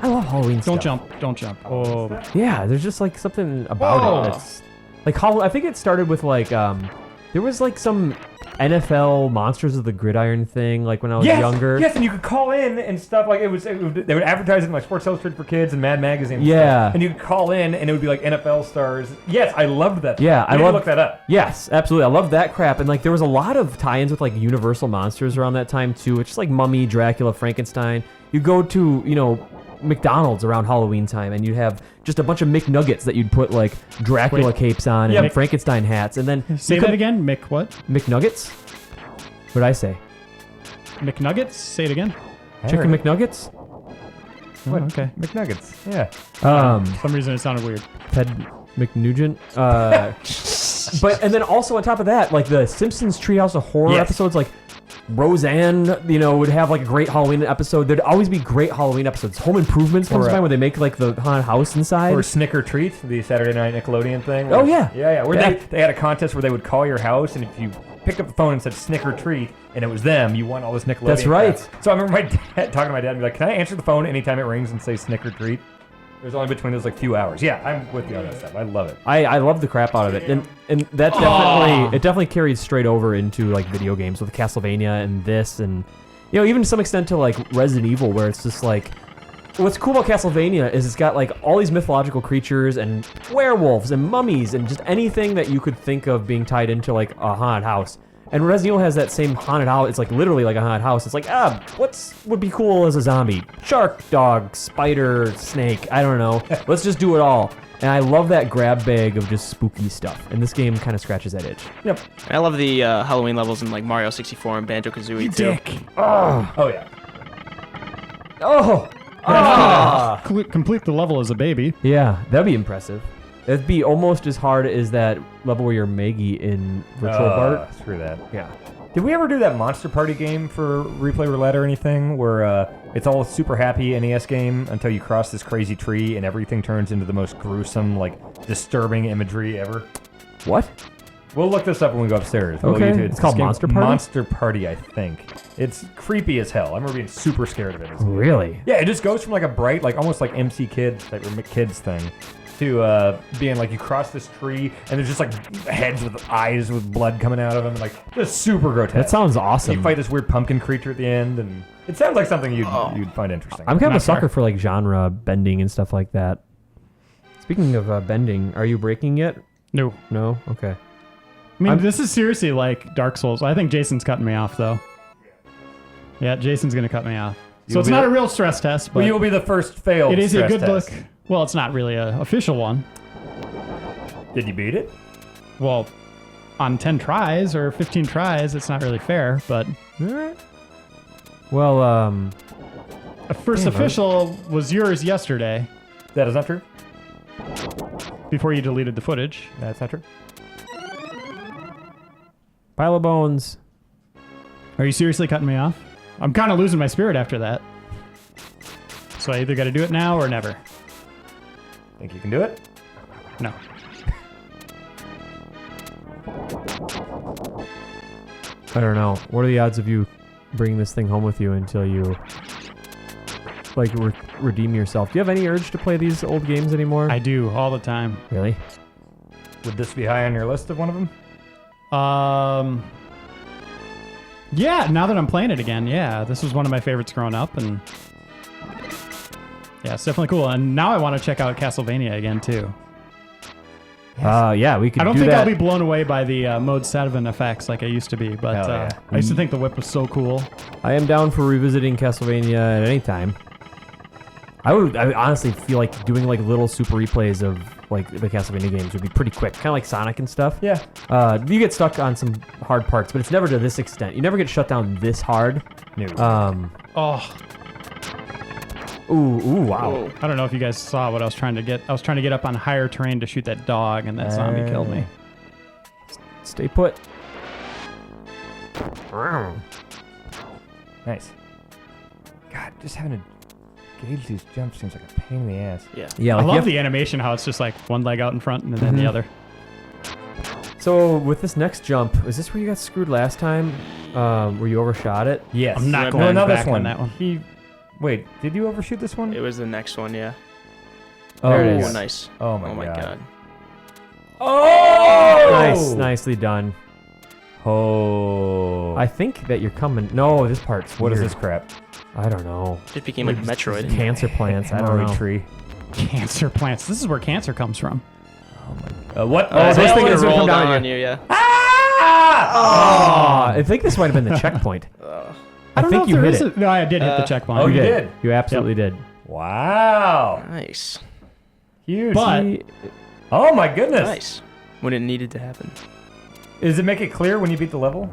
I love Halloween stuff. Don't jump. Oh, Yeah, there's just like something about it. That's, like I think it started with like there was like some NFL Monsters of the Gridiron thing like when I was younger. Yes, and you could call in and stuff like they would advertise it in like Sports Illustrated for Kids and Mad Magazine. And Yeah. stuff. And you could call in and it would be like NFL stars. Yes, I loved that. Yeah, I look that up. Yes, absolutely. I love that crap. And like there was a lot of tie-ins with like Universal monsters around that time too. It's just like Mummy, Dracula, Frankenstein. You go to, McDonald's around Halloween time and you'd have just a bunch of McNuggets that you'd put like Dracula Wait. capes on and Frankenstein hats. And then say that again. Mick what? McNuggets? What'd I say? McNuggets? Say it again. Chicken McNuggets? Oh, okay. McNuggets. Yeah. For some reason it sounded weird. Ted McNugent. And then also on top of that, like the Simpsons Treehouse of Horror episodes, like Roseanne, would have like a great Halloween episode. There'd always be great Halloween episodes. Home Improvements comes to mind where they make like the haunted house inside. Or Snicker Treat, the Saturday night Nickelodeon thing. Oh, yeah. Yeah. Where they had a contest where they would call your house, and if you picked up the phone and said Snicker Treat, and it was them, you won all this Nickelodeon. That's right. crap. So I remember my dad talking to my dad and be like, "Can I answer the phone anytime it rings and say Snicker Treat?" There's only between those like few hours. Yeah, I'm with you on that stuff. I love it. I love the crap out of it, and that definitely carried straight over into like video games with Castlevania and this, and even to some extent to like Resident Evil, where it's just like what's cool about Castlevania is it's got like all these mythological creatures and werewolves and mummies and just anything that you could think of being tied into like a haunted house. And Resident Evil has that same haunted house. It's like literally like a haunted house. It's like, would be cool as a zombie? Shark, dog, spider, snake. I don't know. Let's just do it all. And I love that grab bag of just spooky stuff. And this game kind of scratches that itch. Yep. I love the Halloween levels in like Mario 64 and Banjo-Kazooie too. Oh yeah. Complete the level as a baby. Yeah, that'd be impressive. That'd be almost as hard as that level where you're Maggie in Virtual Bart. Screw that. Yeah. Did we ever do that Monster Party game for Replay Roulette or anything where it's all a super happy NES game until you cross this crazy tree and everything turns into the most gruesome, like, disturbing imagery ever? What? We'll look this up when we go upstairs. We'll Okay. YouTube It's called game- Monster Party? Monster Party, I think. It's creepy as hell. I remember being super scared of it. As a kid. Really? Yeah, it just goes from like a bright, like almost like MC Kids type or Kids thing to being like you cross this tree and there's just like heads with eyes with blood coming out of them, like just super grotesque. That sounds awesome. You fight this weird pumpkin creature at the end, and it sounds like something you'd find interesting. I'm kind of Not a sucker fair. for like genre bending and stuff like that. Speaking of bending, are you breaking yet? No. No? Okay. I mean, this is seriously like Dark Souls. I think Jason's cutting me off, though. Yeah, Jason's going to cut me off. So You'll it's be not the- a real stress test, but Well, you will be the first failed. it is a stress good test. look. Well, it's not really an official one. Did you beat it? Well, on 10 tries or 15 tries, it's not really fair, but Well, a first official was yours yesterday That is not true. before you deleted the footage. That's not true. pile of bones. Are you seriously cutting me off? I'm kind of losing my spirit after that. So I either got to do it now or never. Think you can do it? No. I don't know. What are the odds of you bringing this thing home with you until you like redeem yourself? Do you have any urge to play these old games anymore? I do all the time. Really? Would this be high on your list of one of them? Yeah, now that I'm playing it again, yeah. This was one of my favorites growing up, and yeah, it's definitely cool. And now I want to check out Castlevania again, too. Yeah, we could I don't do think that. I'll be blown away by the Mode 7 effects like I used to be, but Hell yeah. I used to think the whip was so cool. I am down for revisiting Castlevania at any time. I honestly feel like doing like little super replays of like the Castlevania games would be pretty quick, kind of like Sonic and stuff. Yeah. You get stuck on some hard parts, but it's never to this extent. You never get shut down this hard. No. Oh, Ooh, wow. Whoa. I don't know if you guys saw what I was trying to get. I was trying to get up on higher terrain to shoot that dog, and that zombie killed me. Stay put. Nice. God, just having to gauge these jumps seems like a pain in the ass. Yeah. Yeah, I like you love have- the animation, how it's just like one leg out in front and then the other. So with this next jump, is this where you got screwed last time? Where you overshot it? Yes. I'm not no, going not back this one. on that one. Wait, did you overshoot this one? It was the next one, yeah. There it Oh, is. nice. Oh my Oh my God. god. Oh! Nicely done. Oh. I think that you're coming. No, this part's What is weird. this crap? I don't know. It became like Metroid. Cancer plants. I don't Hemorrhoid know. tree. Cancer plants. This is where cancer comes from. What? Oh, this this thing thing is gonna come rolled down on on you, yeah. I think this might have been the checkpoint. I don't know think if you there hit is it. No, I did hit the checkpoint. Oh, you did? You absolutely did. Wow. Nice. Huge. But Oh my goodness. Nice. When it needed to happen. Does it make it clear when you beat the level?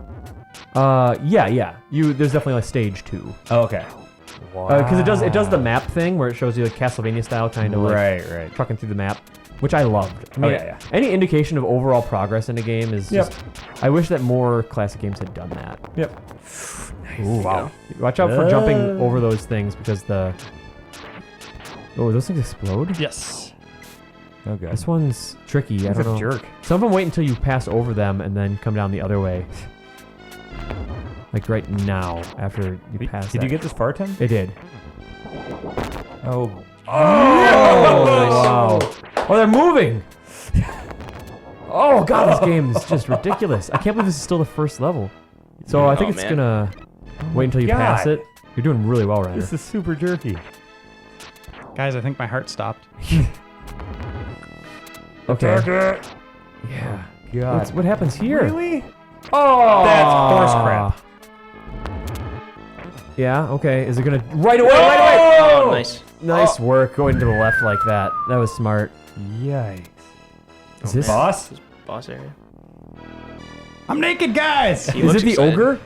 Yeah. There's definitely a stage 2. Oh, okay. Because it does the map thing where it shows you like Castlevania style kind of like Right. trucking through the map, which I loved. I mean, yeah. Any indication of overall progress in a game is Yep. just. I wish that more classic games had done that. Yep. Ooh, wow. Watch out for jumping over those things because the. Oh, those things explode? yes. Okay. This one's tricky. I He's don't a know. jerk. Some of them wait until you pass over them and then come down the other way. Like right now, after you pass Did that. you get this far, Tim? It did. Oh. Wow. Oh, they're moving. Oh god, this game is just ridiculous. I can't believe this is still the first level. So I think Oh, it's man. gonna wait until you pass God. it. You're doing really well, Reiner. This is super jerky. Guys, I think my heart stopped. Okay. Darker. Yeah. God. What happens here? Really? Oh. That's horse crap. Yeah. Okay. Is it gonna right away? Right away. Oh, nice. Nice work going to the left like that. That was smart. Yikes. Is this Boss? Boss area. I'm naked, guys. He Is looks it the excited. ogre?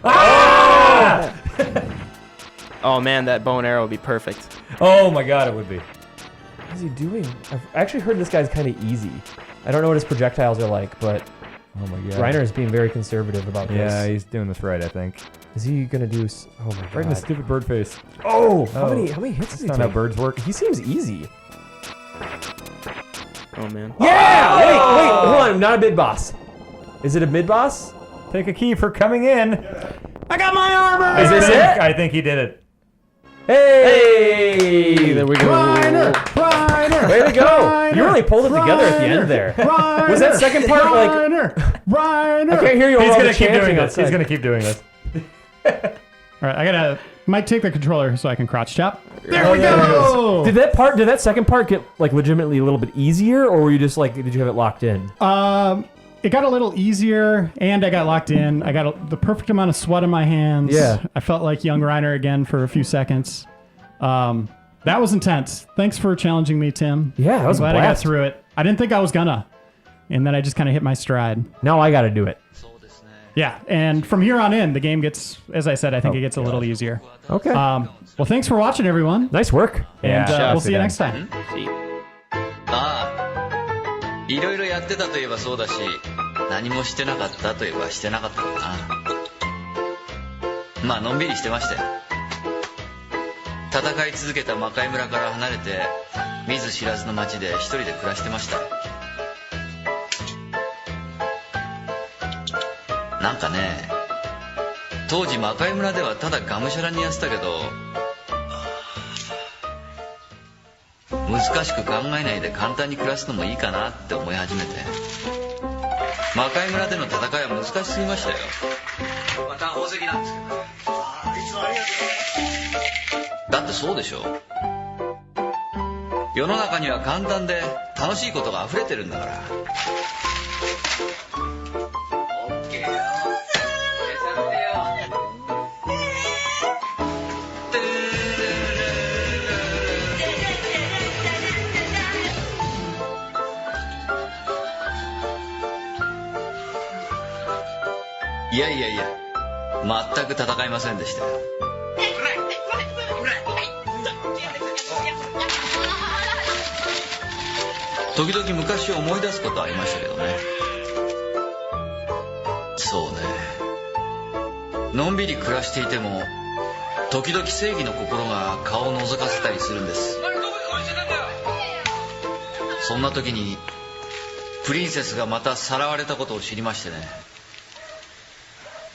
Oh man, that bow and arrow would be perfect. Oh my god, it would be. What is he doing? I've actually heard this guy's kind of easy. I don't know what his projectiles are like, but Oh my god. Reiner is being very conservative about Yeah, this. he's doing this right, I think. Is he gonna do? Oh my god! Right in the stupid bird face. Oh, how Oh. many hits does he That's not how take? birds work. He seems easy. Oh man. Yeah! Wait, hold on. Not a mid boss. Is it a mid boss? Take a key for coming in. I got my armor. Is this it? I think he did it. Hey! There we go. Reiner. Way to go! You really pulled it together at the end there. Was that second part like? Reiner. I can't hear you He's all gonna the keep chanting doing this. outside. He's gonna keep doing this. All right, I gotta. Might take the controller so I can crouch tap. There Oh, we there it go. Did that second part get like legitimately a little bit easier, or were you just like, did you have it locked in? It got a little easier, and I got locked in. I got the perfect amount of sweat in my hands. Yeah. I felt like young Reiner again for a few seconds. That was intense. Thanks for challenging me, Tim. Yeah, that was I'm a glad I got blast. through it. I didn't think I was gonna, and then I just kind of hit my stride. Now I got to do it. Yeah, and from here on in, the game gets, as I said, I think it gets a little easier. Okay. Well, thanks for watching, everyone, Nice work. and Yeah. we'll see you next time. See. ああ、いろいろやってたといえばそうだし、何もしてなかったといえばしてなかったかな。まあのんびりしてましたよ。戦い続けた魔界村から離れて、見ず知らずの町で一人で暮らしてました。なんかね、当時魔界村ではただがむしゃらにやってたけど、難しく考えないで簡単に暮らすのもいいかなって思い始めて、魔界村での戦いは難しすぎましたよ。また宝石なんですけど。いつもありがとう。だってそうでしょ。世の中には簡単で楽しいことが溢れてるんだから。オッケーよ。やっちゃってよ。いやいやいや、全く戦いませんでしたよ。時々昔を思い出すことはありましたけどね。そうね、のんびり暮らしていても時々正義の心が顔を覗かせたりするんです。そんな時にプリンセスがまたさらわれたことを知りましてね、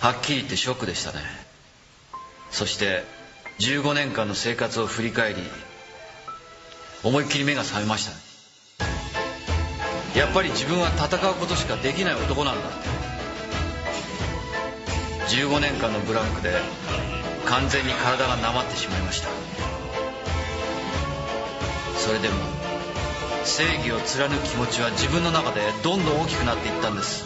はっきり言ってショックでしたね。そして15年間の生活を振り返り、思いっきり目が覚めましたね。やっぱり自分は戦うことしかできない男なんだって。15年間のブランクで完全に体がなまってしまいました。それでも正義を貫く気持ちは自分の中でどんどん大きくなっていったんです。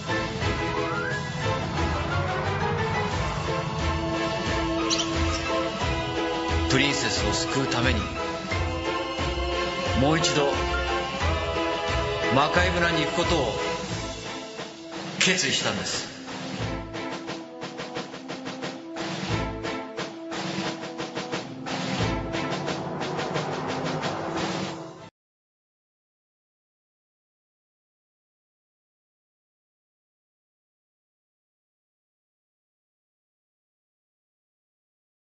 プリンセスを救うためにもう一度魔界村に行くことを決意したんです。